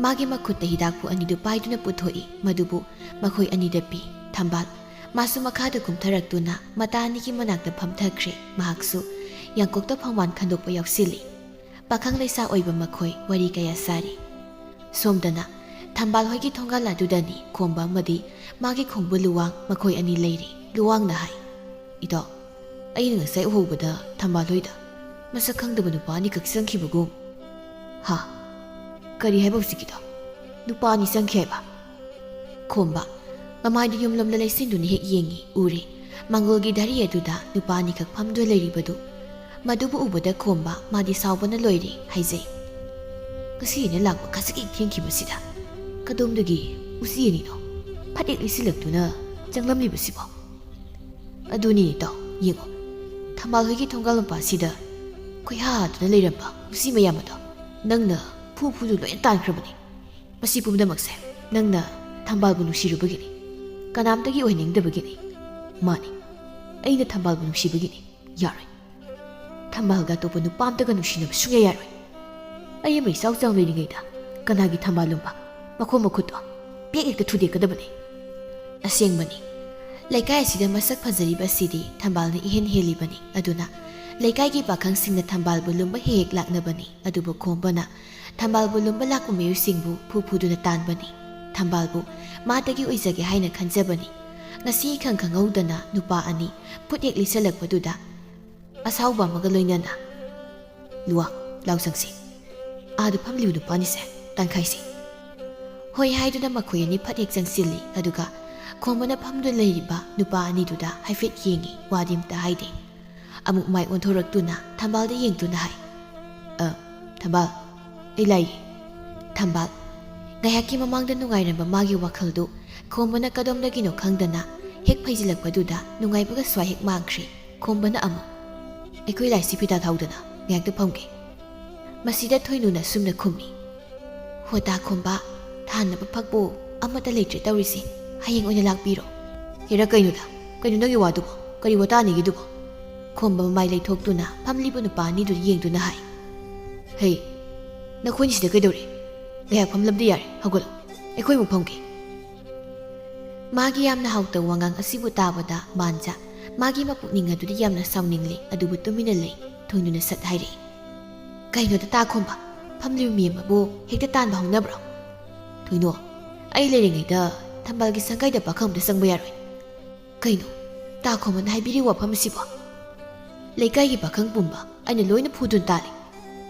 ꯃꯥꯒꯤ ꯃꯈꯨꯠꯇ ꯍꯤꯗꯥꯛꯄꯨ ꯑꯅꯤꯗꯨ ꯄꯥꯏꯗꯨꯅ ꯄꯨꯊꯣꯛꯏ꯫ ꯃꯗꯨꯕꯨ ꯃꯈꯣꯏ ꯑꯅꯤꯗ ꯄꯤ꯫ ꯊꯝꯕꯥꯜ ꯃꯥꯁꯨ ꯃꯈꯥꯗ ꯀꯨꯝꯊꯔꯛꯇꯨꯅ ꯃꯇꯥ ꯑꯅꯤꯒꯤ ꯃꯅꯥꯛꯇ ꯐꯝꯊꯈ꯭ꯔꯦ꯫ ꯃꯍꯥꯛꯁꯨ ꯌꯥꯡꯀꯣꯛꯇ ꯐꯝꯋꯥꯟ ꯈꯟꯗꯣꯛꯄ ꯌꯥꯎꯁꯤꯜꯂꯤ꯫ ꯄꯥꯈꯪ ꯂꯩꯁꯥ ꯑꯣꯏꯕ ꯃꯈꯣꯏ ꯋꯥꯔꯤ ꯀꯌꯥ ꯁꯥꯔꯤ꯫ ꯁꯣꯝꯗꯅ ꯊꯝꯕꯥꯜ ꯍꯣꯏꯒꯤ ꯊꯣꯡꯒꯥꯜ ꯑꯗꯨꯗꯅꯤ ꯈꯣꯝꯕ ꯑꯃꯗꯤ ꯃꯥꯒꯤ ꯈꯣꯡꯕꯨ ꯂꯨꯋꯥꯡ ꯃꯈꯣꯏ ꯑꯅꯤ ꯂꯩꯔꯤ꯫ ꯂꯨꯋꯥꯡꯅ ꯍꯥꯏ, ꯏꯇꯥꯎ ꯑꯩꯅ ꯉꯁꯥꯏ ꯎꯍꯧꯕꯗ ꯊꯝꯕꯥꯜ ꯍꯣꯏꯗ ꯃꯁꯛ ꯈꯪꯗꯕ ꯅꯨꯄꯥ ꯑꯅꯤꯈꯛ ꯆꯪꯈꯤꯕꯒꯨꯝ꯫ ꯍꯥ? ꯀꯔꯤ ꯍꯥꯏꯕ ꯍꯧꯖꯤꯛꯀꯤꯗꯣ? ꯅꯨꯄꯥ ꯑꯅꯤ ꯆꯪꯈꯤ ꯍꯥꯏꯕ? ꯈꯣꯝꯕ ꯃꯃꯥꯏꯗꯨ ꯌꯨꯝꯂꯣꯝꯗ ꯂꯩꯁꯤꯟꯗꯨꯅ ꯍꯦꯛ ꯌꯦꯡꯉꯤ꯫ ꯎꯔꯤ ꯃꯥꯡꯒꯣꯜꯒꯤ ꯙꯥꯔꯤ ꯑꯗꯨꯗ ꯅꯨꯄꯥ ꯑꯅꯤꯈꯛ ꯐꯝꯗꯨꯅ ꯂꯩꯔꯤꯕꯗꯨ꯫ ꯃꯗꯨꯕꯨ ꯎꯕꯗ ꯈꯣꯝꯕ ꯃꯥꯗꯤ ꯁꯥꯎꯕꯅ ꯂꯣꯏꯔꯦ꯫ ꯍꯥꯏꯖꯩ, ꯉꯁꯤ ꯑꯩꯅ ꯂꯥꯛꯄ ꯈꯖꯤꯛ ꯍꯦꯛ ꯊꯦꯡꯈꯤꯕꯁꯤꯗ ꯀꯗꯣꯝꯗꯒꯤ ꯎꯆꯤ ꯑꯅꯤꯅꯣ ꯐꯠ ꯍꯦꯛ ꯂꯩꯁꯤꯜꯂꯛꯇꯨꯅ ꯆꯪꯂꯝꯂꯤꯕꯁꯤꯕꯣ? ꯑꯗꯨꯅꯤ ꯏꯇꯥꯎ, ꯌꯦꯡꯉꯣ ꯊꯝꯕꯥꯜ ꯍꯣꯏꯒꯤ ꯊꯣꯡꯒꯥꯜ ꯃꯄꯥꯁꯤꯗ ꯈꯣꯏꯍꯥꯗꯨꯅ ꯂꯩꯔꯝꯕ ꯎꯆꯤ ꯃꯌꯥꯝ ꯑꯗꯣ ꯅꯪꯅ ꯐꯨꯗꯨ ꯂꯣꯏꯅ ꯇꯥꯟꯈ꯭ꯔꯕꯅꯤ꯫ ꯃꯁꯤ ꯄꯨꯝꯅꯃꯛꯁꯦ ꯅꯪꯅ ꯊꯝꯕꯥꯜꯕꯨ ꯅꯨꯡꯁꯤꯔꯨꯕꯒꯤꯅꯤ, ꯀꯅꯥꯝꯇꯒꯤ ꯑꯣꯏꯅꯤꯡꯗꯕꯒꯤꯅꯤ꯫ ꯃꯥꯅꯤ, ꯑꯩꯅ ꯊꯝꯕꯥꯜꯕꯨ ꯅꯨꯡꯁꯤꯕꯒꯤꯅꯤ꯫ ꯌꯥꯔꯣꯏ, ꯊꯝꯕꯥꯜꯒ ꯑꯇꯣꯞꯄ ꯅꯨꯄꯥ ꯑꯝꯇꯒ ꯅꯨꯡꯁꯤꯅꯕ ꯁꯨꯡꯌꯥ ꯌꯥꯔꯣꯏ꯫ ꯑꯩ ꯑꯃ ꯏꯆꯥꯎ ꯆꯥꯎ ꯂꯩꯔꯤꯉꯩꯗ ꯀꯅꯥꯒꯤ ꯊꯝꯕꯥꯜ ꯂꯨꯝꯕ ꯃꯈꯣꯡ ꯃꯈꯨꯠꯇꯣ ꯄꯦꯛ ꯍꯦꯛꯇ ꯊꯨꯗꯦꯛꯀꯗꯕꯅꯤ꯫ ꯑꯁꯦꯡꯕꯅꯤ, ꯂꯩꯀꯥꯏ ꯑꯁꯤꯗ ꯃꯁꯛ ꯐꯖꯔꯤꯕ ꯑꯁꯤꯗꯤ ꯊꯝꯕꯥꯜꯅ ꯏꯍꯦꯟ ꯍꯦꯜꯂꯤꯕꯅꯤ꯫ ꯑꯗꯨꯅ ꯂꯩꯀꯥꯏꯒꯤ ꯄꯥꯈꯪꯁꯤꯡꯅ ꯊꯝꯕꯥꯜꯕꯨ ꯂꯨꯝꯕ ꯍꯦꯛ ꯍꯦꯛ ꯂꯥꯛꯅꯕꯅꯤ꯫ ꯑꯗꯨꯕꯨ ꯈꯣꯝꯕꯅ ꯊꯝꯕꯥꯜꯕꯨ ꯂꯨꯝꯕ ꯂꯥꯛꯄ ꯃꯤꯑꯣꯏꯁꯤꯡꯕꯨ ꯐꯨꯗꯨꯅ ꯇꯥꯟꯕꯅꯤ꯫ ꯊꯝꯕꯥꯜꯕꯨ ꯃꯥꯗꯒꯤ ꯑꯣꯏꯖꯒꯦ ꯍꯥꯏꯅ ꯈꯟꯖꯕꯅꯤ꯫ ꯉꯁꯤ ꯏꯈꯪ ꯈꯪꯍꯧꯗꯅ ꯅꯨꯄꯥ ꯑꯅꯤ ꯐꯨꯠ ꯍꯦꯛ ꯂꯤꯁꯜꯂꯛꯄꯗꯨꯗ ꯑꯁꯥꯎꯕ ꯑꯃꯒ ꯂꯣꯏꯅꯅ ꯂꯨꯋꯥꯡ ꯂꯥꯎꯁꯪꯁꯤ ꯑꯥꯗ ꯐꯝꯂꯤꯕ ꯅꯨꯄꯥꯅꯤꯁꯦ ꯇꯥꯟꯈꯥꯏꯁꯤ ꯍꯣꯏ ꯍꯥꯏꯗꯨꯅ ꯃꯈꯣꯏ ꯑꯅꯤ ꯐꯠ ꯍꯦꯛ ꯆꯪꯁꯤꯜꯂꯤ ꯑꯗꯨꯒ ꯈꯣꯝꯕꯅ ꯐꯝꯗꯨꯅ ꯂꯩꯔꯤꯕ ꯅꯨꯄꯥ ꯑꯅꯤꯗꯨꯗ ꯍꯥꯏꯐꯦꯠ ꯌꯦꯡꯉꯤ ꯋꯥꯗꯤ ꯑꯝꯇ ꯍꯥꯏꯗꯦ ꯑꯃꯨꯛ ꯃꯥꯏ ꯑꯣꯟꯊꯣꯔꯛꯇꯨꯅ ꯊꯝꯕꯥꯜꯗ ꯌꯦꯡꯗꯨꯅ ꯍꯥꯏ ꯊꯝꯕꯥꯜ ꯑꯩ ꯂꯥꯛꯏ ꯊꯝꯕꯥꯜ ꯉꯥꯏꯍꯥꯛꯀꯤ ꯃꯃꯥꯡꯗ ꯅꯨꯡꯉꯥꯏꯔꯝꯕ ꯃꯥꯒꯤ ꯋꯥꯈꯜꯗꯨ ꯈꯣꯝꯕꯅ ꯀꯗꯣꯝꯗꯒꯤꯅꯣ ꯈꯪꯗꯅ ꯍꯦꯛ ꯐꯩꯖꯤꯜꯂꯛꯄꯗꯨꯗ ꯅꯨꯡꯉꯥꯏꯕꯒ ꯁ꯭ꯋꯥꯏ ꯍꯦꯛ ꯃꯥꯡꯈ꯭ꯔꯤ ꯈꯣꯝꯕꯅ ꯑꯃꯨꯛ ꯑꯩꯈꯣꯏ ꯂꯥꯏꯁꯤ ꯐꯤꯇꯥ ꯊꯥꯎꯗꯅ ꯉꯥꯏꯍꯥꯛꯇ ꯐꯝꯒꯦ ꯃꯁꯤꯗ ꯊꯣꯏꯅꯨꯅ ꯁꯨꯝꯅ ꯈꯨꯝꯃꯤ ꯍꯣꯇꯥ ꯈꯣꯝꯕ ꯊꯥꯅꯕ ꯐꯛꯄꯨ ꯑꯃꯠꯇ ꯂꯩꯇ꯭ꯔꯦ ꯇꯧꯔꯤꯁꯤ ꯍꯌꯦꯡ ꯑꯣꯏꯅ ꯂꯥꯛꯄꯤꯔꯣ ꯍꯦꯔ ꯀꯩꯅꯣ ꯅꯪꯒꯤ ꯋꯥꯗꯨꯕꯣ ꯀꯔꯤ ꯋꯥꯇꯥꯅꯤꯒꯤꯗꯨꯕꯣ ꯈꯣꯝꯕ ꯃꯃꯥꯏ ꯂꯩꯊꯣꯛꯇꯨꯅ ꯐꯝꯂꯤꯕ ꯅꯨꯄꯥ ꯑꯅꯤꯗꯨꯗ ꯌꯦꯡꯗꯨꯅ ꯍꯥꯏ ꯍꯩ ꯅꯈꯣꯏꯅꯤ ꯁꯤꯗ ꯀꯩꯗꯧꯔꯤ ꯉꯥꯏꯍꯥꯛ ꯐꯝꯂꯝꯗꯤ ꯌꯥꯔꯦ ꯍꯧꯒꯠꯂꯣ ꯑꯩꯈꯣꯏꯃꯨꯛ ꯐꯝꯒꯦ ꯃꯥꯒꯤ ꯌꯥꯝꯅ ꯍꯥꯎꯇꯕ ꯋꯥꯉꯥꯡ ꯑꯁꯤꯕꯨ ꯇꯥꯕꯗ ꯃꯥꯟꯖ ꯃꯥꯒꯤ ꯃꯄꯨꯛꯅꯤꯡ ꯑꯗꯨꯗꯤ ꯌꯥꯝꯅ ꯁꯥꯎꯅꯤꯡꯂꯤ ꯑꯗꯨꯕꯨ ꯇꯨꯃꯤꯟꯅ ꯂꯩ ꯊꯣꯏꯅꯨꯅ ꯁꯠ ꯍꯥꯏꯔꯛꯏ ꯀꯩꯅꯣꯗ ꯇꯥ ꯈꯣꯝꯕ ꯐꯝꯂꯤꯕ ꯃꯤ ꯑꯃꯕꯨ ꯍꯦꯛꯇ ꯇꯥꯟꯕ ꯍꯧꯅꯕ꯭ꯔꯣ ꯊꯣꯏꯅꯣ ꯑꯩ ꯂꯩꯔꯤꯉꯩꯗ ꯊꯝꯕꯥꯜꯒꯤ ꯁꯪꯒꯥꯏꯗ ꯄꯥꯈꯪꯗ ꯆꯪꯕ ꯌꯥꯔꯣꯏ ꯀꯩꯅꯣ ꯇꯥ ꯈꯣꯝꯕꯅ ꯍꯥꯏꯕꯤꯔꯤ ꯋꯥꯐꯝ ꯑꯁꯤꯕꯣ ꯂꯩꯀꯥꯏꯒꯤ ꯄꯥꯈꯪ ꯄꯨꯝꯕ ꯑꯩꯅ ꯂꯣꯏꯅ ꯐꯨꯗꯨꯅ ꯇꯥꯜꯂꯤ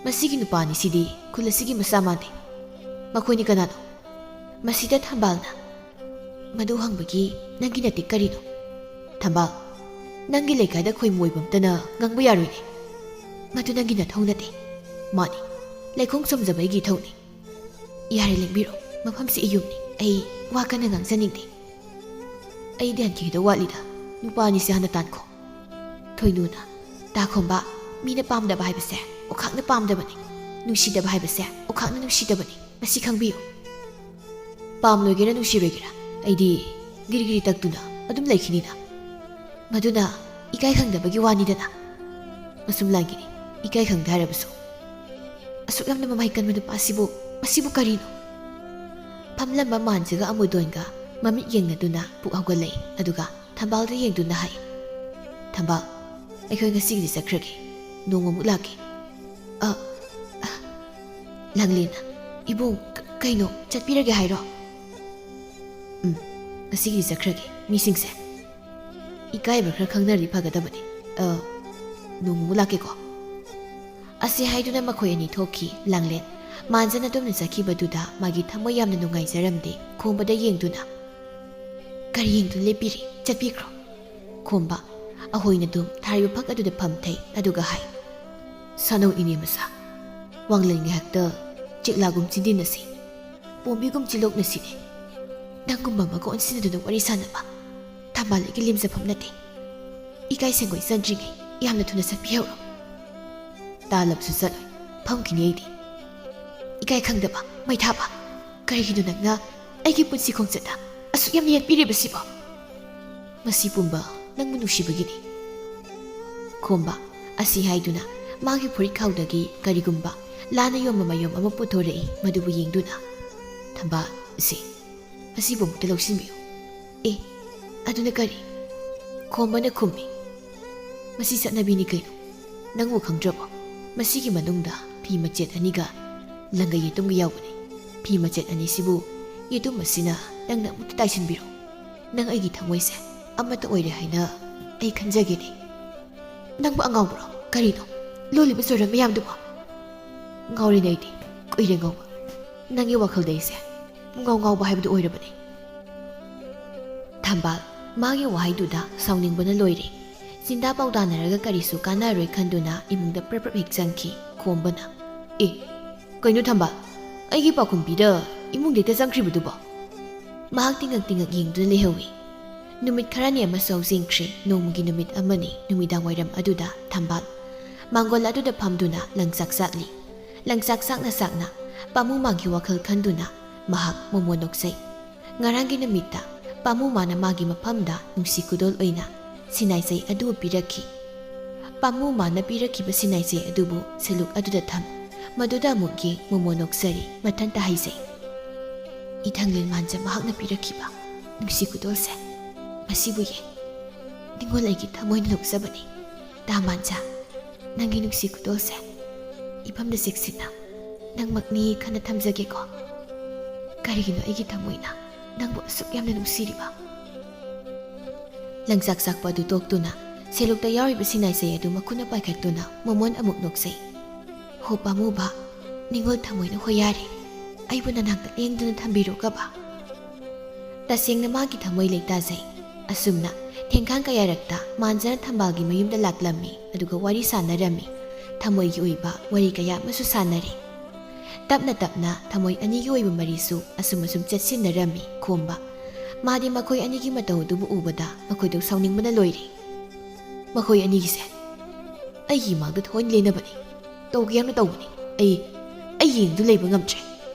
ꯃꯁꯤꯒꯤ ꯅꯨꯄꯥꯅꯤꯁꯤꯗꯤ ꯈꯨꯜ ꯑꯁꯤꯒꯤ ꯃꯆꯥ ꯃꯥꯟꯗꯦ ꯃꯈꯣꯏꯅꯤ ꯀꯅꯥꯅꯣ ꯃꯁꯤꯗ ꯊꯝꯕꯥꯜꯅ ꯃꯗꯨ ꯍꯪꯕꯒꯤ ꯅꯪꯒꯤ ꯅꯠꯇꯦ ꯀꯔꯤꯅꯣ ꯊꯝꯕꯥꯜ ꯅꯪꯒꯤ ꯂꯩꯀꯥꯏꯗ ꯈꯣꯏ ꯃꯣꯏꯕ ꯑꯝꯇꯅ ꯉꯪꯕ ꯌꯥꯔꯣꯏꯅꯦ ꯃꯗꯨ ꯅꯪꯒꯤ ꯅꯊꯧ ꯅꯠꯇꯦ ꯃꯥꯅꯤ ꯂꯩꯈꯣꯡ ꯁꯣꯝꯖꯕ ꯑꯩꯒꯤ ꯏꯊꯧꯅꯤ ꯌꯥꯔꯦ ꯂꯦꯡꯕꯤꯔꯣ ꯃꯐꯝꯁꯤ ꯏꯌꯨꯝꯅꯤ ꯑꯩ ꯋꯥ ꯀꯟꯅ ꯉꯥꯡꯖꯅꯤꯡꯗꯦ ꯑꯩꯗꯤ ꯍꯟꯈꯤꯗ ꯋꯥꯠꯂꯤꯗ ꯅꯨꯄꯥꯅꯤꯁꯦ ꯍꯥꯟꯅ ꯇꯥꯟꯈꯣ ꯊꯣꯏꯅꯨꯅ ꯇꯥꯈꯣꯝꯕ ꯃꯤꯅ ꯄꯥꯝꯗꯕ ꯍꯥꯏꯕꯁꯦ ꯑꯣꯈꯥꯛꯅ ꯄꯥꯝꯗꯕꯅꯤ ꯅꯨꯡꯁꯤꯗꯕ ꯍꯥꯏꯕꯁꯦ ꯑꯣꯈꯥꯛꯅ ꯅꯨꯡꯁꯤꯗꯕꯅꯤ ꯃꯁꯤ ꯈꯪꯕꯤꯌꯨ ꯄꯥꯝꯂꯣꯏꯒꯦꯔꯥ ꯅꯨꯡꯁꯤꯔꯣꯏꯒꯦꯔꯥ ꯑꯩꯗꯤ ꯒꯤꯔꯤ ꯇꯛꯇꯨꯅ ꯑꯗꯨꯝ ꯂꯩꯈꯤꯅꯤꯗ ꯃꯗꯨꯅ ꯏꯀꯥꯏ ꯈꯪꯗꯕꯒꯤ ꯋꯥꯅꯤꯗꯅ ꯃꯁꯨꯝ ꯂꯥꯡꯒꯤꯅꯤ ꯏꯀꯥꯏ ꯈꯪꯗꯦ ꯍꯥꯏꯔꯕꯁꯨ ꯑꯁꯨꯛ ꯌꯥꯝꯅ ꯃꯃꯥꯏ ꯀꯟꯕ ꯅꯨꯄꯥꯁꯤꯕꯨ ꯃꯁꯤꯕꯨ ꯀꯔꯤꯅꯣ ꯐꯝꯂꯝꯕ ꯃꯥꯟꯖꯒ ꯑꯃꯨꯗꯣꯟꯒ ꯃꯃꯤꯠ ꯌꯦꯡꯅꯗꯨꯅ ꯄꯨꯛ ꯍꯧꯒꯠꯂꯛꯏ ꯑꯗꯨꯒ ꯊꯝꯕꯥꯜꯗ ꯌꯦꯡꯗꯨꯅ ꯍꯥꯏ ꯊꯝꯕꯥꯜ ꯑꯩꯈꯣꯏ ꯉꯁꯤꯒꯤꯗꯤ ꯆꯠꯈ꯭ꯔꯒꯦ ꯅꯣꯡꯃꯃꯨꯛ ꯂꯥꯛꯀꯦ ꯂꯪꯂꯦꯅ ꯏꯕꯨꯡ ꯀꯩꯅꯣ ꯆꯠꯄꯤꯔꯒꯦ ꯍꯥꯏꯔꯣ ꯉꯁꯤꯒꯤꯗꯤ ꯆꯠꯈ꯭ꯔꯒꯦ ꯃꯤꯁꯤꯡꯁꯦ ꯏꯀꯥꯏꯕ ꯈꯔ ꯈꯪꯅꯔꯗꯤ ꯐꯒꯗꯕꯅꯤ ꯅꯣꯡꯃꯃꯨꯛ ꯂꯥꯛꯀꯦꯀꯣ ꯑꯁꯤ ꯍꯥꯏꯗꯨꯅ ꯃꯈꯣꯏ ꯑꯅꯤ ꯊꯣꯛꯈꯤ ꯂꯥꯡꯂꯦꯟ ꯃꯥꯟꯖꯅ ꯑꯗꯨꯝꯅ ꯆꯠꯈꯤꯕꯗꯨꯗ ꯃꯥꯒꯤ ꯊꯃꯣꯏ ꯌꯥꯝꯅ ꯅꯨꯡꯉꯥꯏꯖꯔꯝꯗꯦ ꯈꯣꯝꯕꯗ ꯌꯦꯡꯗꯨꯅ ꯀꯔꯤ ꯌꯦꯡꯗꯨꯅ ꯂꯦꯞꯄꯤꯔꯤ ꯆꯠꯄꯤꯈ꯭ꯔꯣ ꯈꯣꯝꯕ ꯑꯍꯣꯏꯅ ꯑꯗꯨꯝ ꯊꯥꯔꯤꯕ ꯐꯛ ꯑꯗꯨꯗ ꯐꯝꯊꯩ ꯑꯗꯨꯒ ꯍꯥꯏ ꯁꯥꯅꯧ ꯏꯅꯦ ꯃꯆꯥ ꯋꯥꯡꯂꯦꯟ ꯉꯥꯏꯍꯥꯛꯇ ꯆꯦꯛꯂꯥꯒꯨꯝ ꯆꯤꯟꯗꯤꯟꯅꯁꯤ ꯄꯣꯝꯕꯤꯒꯨꯝ ꯆꯤꯜꯂꯣꯛꯅꯁꯤꯅꯦ ꯅꯪꯒꯨꯝꯕ ꯑꯃꯒ ꯑꯣꯟꯁꯤꯟꯅꯗꯨꯅ ꯋꯥꯔꯤ ꯁꯥꯟꯅꯕ ꯊꯝꯕꯥꯜ ꯑꯩꯒꯤ ꯂꯦꯝꯖꯐꯝ ꯅꯠꯇꯦ ꯏꯀꯥꯏ ꯁꯦꯡꯒꯣꯏ ꯆꯟꯗ꯭ꯔꯤꯉꯩ ꯌꯥꯝꯅ ꯊꯨꯅ ꯆꯠꯄꯤꯍꯧꯔꯣ ꯇꯥꯜꯂꯕꯁꯨ ꯆꯠꯂꯣꯏ ꯐꯝꯈꯤꯅꯤ ꯑꯩꯗꯤ ꯏꯀꯥꯏ ꯈꯪꯗꯕ ꯃꯩꯊꯥꯕ ꯀꯔꯤꯒꯤꯅꯣ ꯅꯪꯅ ꯑꯩꯒꯤ ꯄꯨꯟꯁꯤ ꯈꯣꯡꯆꯠꯇ ꯑꯁꯨꯛ ꯌꯥꯝꯅ ꯌꯦꯠꯄꯤꯔꯤꯕꯁꯤꯕꯣ ꯃꯁꯤ ꯄꯨꯝꯕ ꯅꯪꯕꯨ ꯅꯨꯡꯁꯤꯕꯒꯤꯅꯤ ꯈꯣꯝꯕ ꯑꯁꯤ ꯍꯥꯏꯗꯨꯅ ꯃꯥꯒꯤ ꯐꯨꯔꯤꯠ ꯈꯥꯎꯗꯒꯤ ꯀꯔꯤꯒꯨꯝꯕ ꯂꯥꯟꯅ ꯌꯣꯝꯕ ꯃꯌꯣꯝ ꯑꯃ ꯄꯨꯊꯣꯔꯛꯏ ꯃꯗꯨꯕꯨ ꯌꯦꯡꯗꯨꯅ ꯊꯝꯕꯥꯜ ꯃꯁꯤꯕꯨ ꯑꯃꯨꯛꯇ ꯂꯧꯁꯤꯟꯕꯤꯌꯨ ꯑꯗꯨꯅ ꯀꯔꯤ ꯈꯣꯝꯕꯅ ꯈꯨꯝꯃꯤ ꯃꯁꯤ ꯆꯠꯅꯕꯤꯅꯤ ꯀꯩꯅꯣ ꯅꯪꯕꯨ ꯈꯪꯗ꯭ꯔꯕꯣ ꯃꯁꯤꯒꯤ ꯃꯅꯨꯡꯗ ꯐꯤ ꯃꯆꯦꯠ ꯑꯅꯤꯒ ꯂꯪꯒ ꯌꯦꯇꯨꯝꯒ ꯌꯥꯎꯕꯅꯤ ꯐꯤ ꯃꯆꯦꯠ ꯑꯅꯤꯁꯤꯕꯨ ꯌꯦꯇꯨꯝ ꯑꯁꯤꯅ ꯅꯪꯅ ꯑꯃꯨꯛꯇ ꯇꯥꯏꯁꯤꯟꯕꯤꯔꯣ ꯅꯪ ꯑꯩꯒꯤ ꯊꯃꯣꯏꯁꯦ ꯑꯃꯠꯇ ꯑꯣꯏꯔꯦ ꯍꯥꯏꯅ ꯑꯩ ꯈꯟꯖꯒꯦꯅꯦ ꯅꯪꯕꯨ ꯑꯉꯥꯎꯕ꯭ꯔꯣ ꯀꯔꯤꯅꯣ ꯂꯣꯜꯂꯤꯕ ꯆꯣꯏꯔꯣꯟ ꯃꯌꯥꯝꯗꯨꯕꯣ ꯉꯥꯎꯔꯤꯅꯦ ꯑꯩꯗꯤ ꯀꯨꯏꯔꯦ ꯉꯥꯎꯕ ꯅꯪꯒꯤ ꯋꯥꯈꯜꯗ ꯑꯩꯁꯦ ꯉꯥꯎꯕ ꯍꯥꯏꯕꯗꯨ ꯑꯣꯏꯔꯕꯅꯤ ꯊꯝꯕꯥꯜ ꯃꯥꯒꯤ ꯋꯥꯍꯩꯗꯨꯗ ꯁꯥꯎꯅꯤꯡꯕꯅ ꯂꯣꯏꯔꯦ ꯆꯤꯟꯗꯥ ꯄꯥꯎꯗꯥꯅꯔꯒ ꯀꯔꯤꯁꯨ ꯀꯥꯟꯅꯔꯣꯏ ꯈꯟꯗꯨꯅ ꯏꯃꯨꯡꯗ ꯄ꯭ꯔꯞ ꯍꯦꯛ ꯆꯪꯈꯤ ꯈꯣꯝꯕꯅ ꯀꯩꯅꯣ ꯊꯝꯕꯥꯜ ꯑꯩꯒꯤ ꯄꯥꯎꯈꯨꯝꯕꯤꯗ ꯏꯃꯨꯡꯗ ꯍꯦꯛꯇ ꯆꯪꯈ꯭ꯔꯤꯕꯗꯨꯕꯣ ꯃꯍꯥꯛ ꯇꯤꯡꯉꯛ ꯌꯦꯡꯗꯨꯅ ꯂꯩꯍꯧꯏ ꯅꯨꯃꯤꯠ ꯈꯔꯅꯤ ꯑꯃꯁꯨ ꯍꯧꯖꯤꯟꯈ꯭ꯔꯦ ꯅꯣꯡꯃꯒꯤ ꯅꯨꯃꯤꯠ ꯑꯃꯅꯤ ꯅꯨꯃꯤꯗꯥꯡ ꯋꯥꯏꯔꯝ ꯑꯗꯨꯗ ꯊꯝꯕꯥꯜ ꯃꯥꯡꯒꯣꯜ ꯑꯗꯨꯗ ꯐꯝꯗꯨꯅ ꯂꯪꯆꯥꯛ ꯆꯥꯛꯂꯤ ꯂꯪꯆꯥꯛ ꯆꯥꯛꯅ ꯄꯥꯃꯨ ꯃꯥꯒꯤ ꯋꯥꯈꯜ ꯈꯟꯗꯨꯅ ꯃꯍꯥꯛ ꯃꯣꯃꯣ ꯅꯣꯛꯆꯩ ꯉꯔꯥꯡꯒꯤ ꯅꯨꯃꯤꯠꯇ ꯄꯥꯃꯨ ꯃꯥꯅ ꯃꯥꯒꯤ ꯃꯐꯝꯗ ꯅꯨꯡꯁꯤ ꯈꯨꯗꯣꯜ ꯑꯣꯏꯅ ꯁꯤꯅꯥꯏꯆꯩ ꯑꯗꯨ ꯄꯤꯔꯛꯈꯤ ꯄꯥꯃꯨ ꯃꯥꯅ ꯄꯤꯔꯛꯈꯤꯕ ꯁꯤꯅꯥꯏꯆꯩ ꯑꯗꯨꯕꯨ ꯁꯦꯂꯨꯛ ꯑꯗꯨꯗ ꯊꯝ ꯃꯗꯨꯗ ꯑꯃꯨꯛ ꯌꯦꯡ ꯃꯣꯃꯣ ꯅꯣꯛꯆꯔꯤ ꯃꯊꯟꯇ ꯍꯥꯏꯖꯩ ꯏꯊꯪꯂꯦꯟ ꯃꯥꯟꯖ ꯃꯍꯥꯛꯅ ꯄꯤꯔꯛꯈꯤꯕ ꯅꯨꯡꯁꯤ ꯈꯨꯗꯣꯜꯁꯦ ꯃꯁꯤꯕꯨ ꯌꯦꯡ ꯅꯤꯡꯉꯣꯜ ꯑꯩꯒꯤ ꯊꯃꯣꯏꯅ ꯅꯣꯛꯆꯕꯅꯤ ꯇꯥ ꯃꯥꯟꯖ ꯅꯪꯒꯤ ꯅꯨꯡꯁꯤ ꯈꯨꯗꯣꯜꯁꯦ ꯏꯐꯝꯗ ꯆꯦꯛꯁꯤꯟꯅ ꯅꯪꯃꯛꯅꯤ ꯈꯟꯅ ꯊꯝꯖꯒꯦꯀꯣ ꯀꯔꯤꯒꯤꯅꯣ ꯑꯩꯒꯤ ꯊꯃꯣꯏꯅ ꯅꯪꯕꯨ ꯑꯁꯨꯛ ꯌꯥꯝꯅ ꯅꯨꯡꯁꯤꯔꯤꯕ ꯂꯪꯆꯥꯛ ꯆꯥꯛꯄ ꯑꯗꯨ ꯇꯣꯛꯇꯨꯅ ꯁꯦꯂꯨꯛꯇ ꯌꯥꯎꯔꯤꯕ ꯁꯤꯅꯥꯏꯁꯩ ꯑꯗꯨ ꯃꯈꯨꯠꯅ ꯄꯥꯏꯈꯠꯇꯨꯅ ꯃꯃꯣꯟ ꯑꯃꯨꯛ ꯅꯣꯛꯆꯩ꯫ ꯍꯣ ꯄꯥꯃꯨꯕ, ꯅꯤꯡꯉꯣꯜ ꯊꯃꯣꯏꯅ ꯍꯣꯏ ꯌꯥꯔꯦ, ꯑꯩꯕꯨ ꯅꯅꯥꯛꯇ ꯂꯦꯡꯗꯨꯅ ꯊꯝꯕꯤꯔꯣꯀꯕ꯫ ꯇꯁꯦꯡꯅ ꯃꯥꯒꯤ ꯊꯃꯣꯏ ꯂꯩꯇꯥꯖꯩ꯫ ꯑꯁꯨꯝꯅ ꯊꯦꯡꯈꯥꯡ ꯀꯌꯥꯔꯛꯇ ꯃꯥꯟꯖꯅ ꯊꯝꯕꯥꯜꯒꯤ ꯃꯌꯨꯝꯗ ꯂꯥꯛꯂꯝꯃꯤ ꯑꯗꯨꯒ ꯋꯥꯔꯤ ꯁꯥꯟꯅꯔꯝꯃꯤ꯫ ꯊꯃꯣꯏꯒꯤ ꯑꯣꯏꯕ ꯋꯥꯔꯤ ꯀꯌꯥ ꯑꯃꯁꯨ ꯁꯥꯟꯅꯔꯤ꯫ ꯇꯞꯅ ꯇꯞꯅ ꯊꯃꯣꯏ ꯑꯅꯤꯒꯤ ꯑꯣꯏꯕ ꯃꯔꯤꯁꯨ ꯑꯁꯨꯝ ꯆꯠꯁꯤꯟꯅꯔꯝꯃꯤ꯫ ꯈꯣꯝꯕ ꯃꯥꯗꯤ ꯃꯈꯣꯏ ꯑꯅꯤꯒꯤ ꯃꯇꯧ ꯑꯗꯨꯕꯨ ꯎꯕꯗ ꯃꯈꯣꯏꯗꯨ ꯁꯥꯎꯅꯤꯡꯕꯅ ꯂꯣꯏꯔꯦ꯫ ꯃꯈꯣꯏ ꯑꯅꯤꯒꯤꯁꯦ ꯑꯩꯒꯤ ꯏꯃꯥꯡꯗ ꯊꯣꯏꯅ ꯂꯦꯟꯅꯕꯅꯤ, ꯇꯧꯒꯦ ꯌꯥꯝꯅ ꯇꯧꯕꯅꯤ꯫ ꯑꯩ ꯌꯦꯡꯗꯨ ꯂꯩꯕ ꯉꯝꯗ꯭ꯔꯦ꯫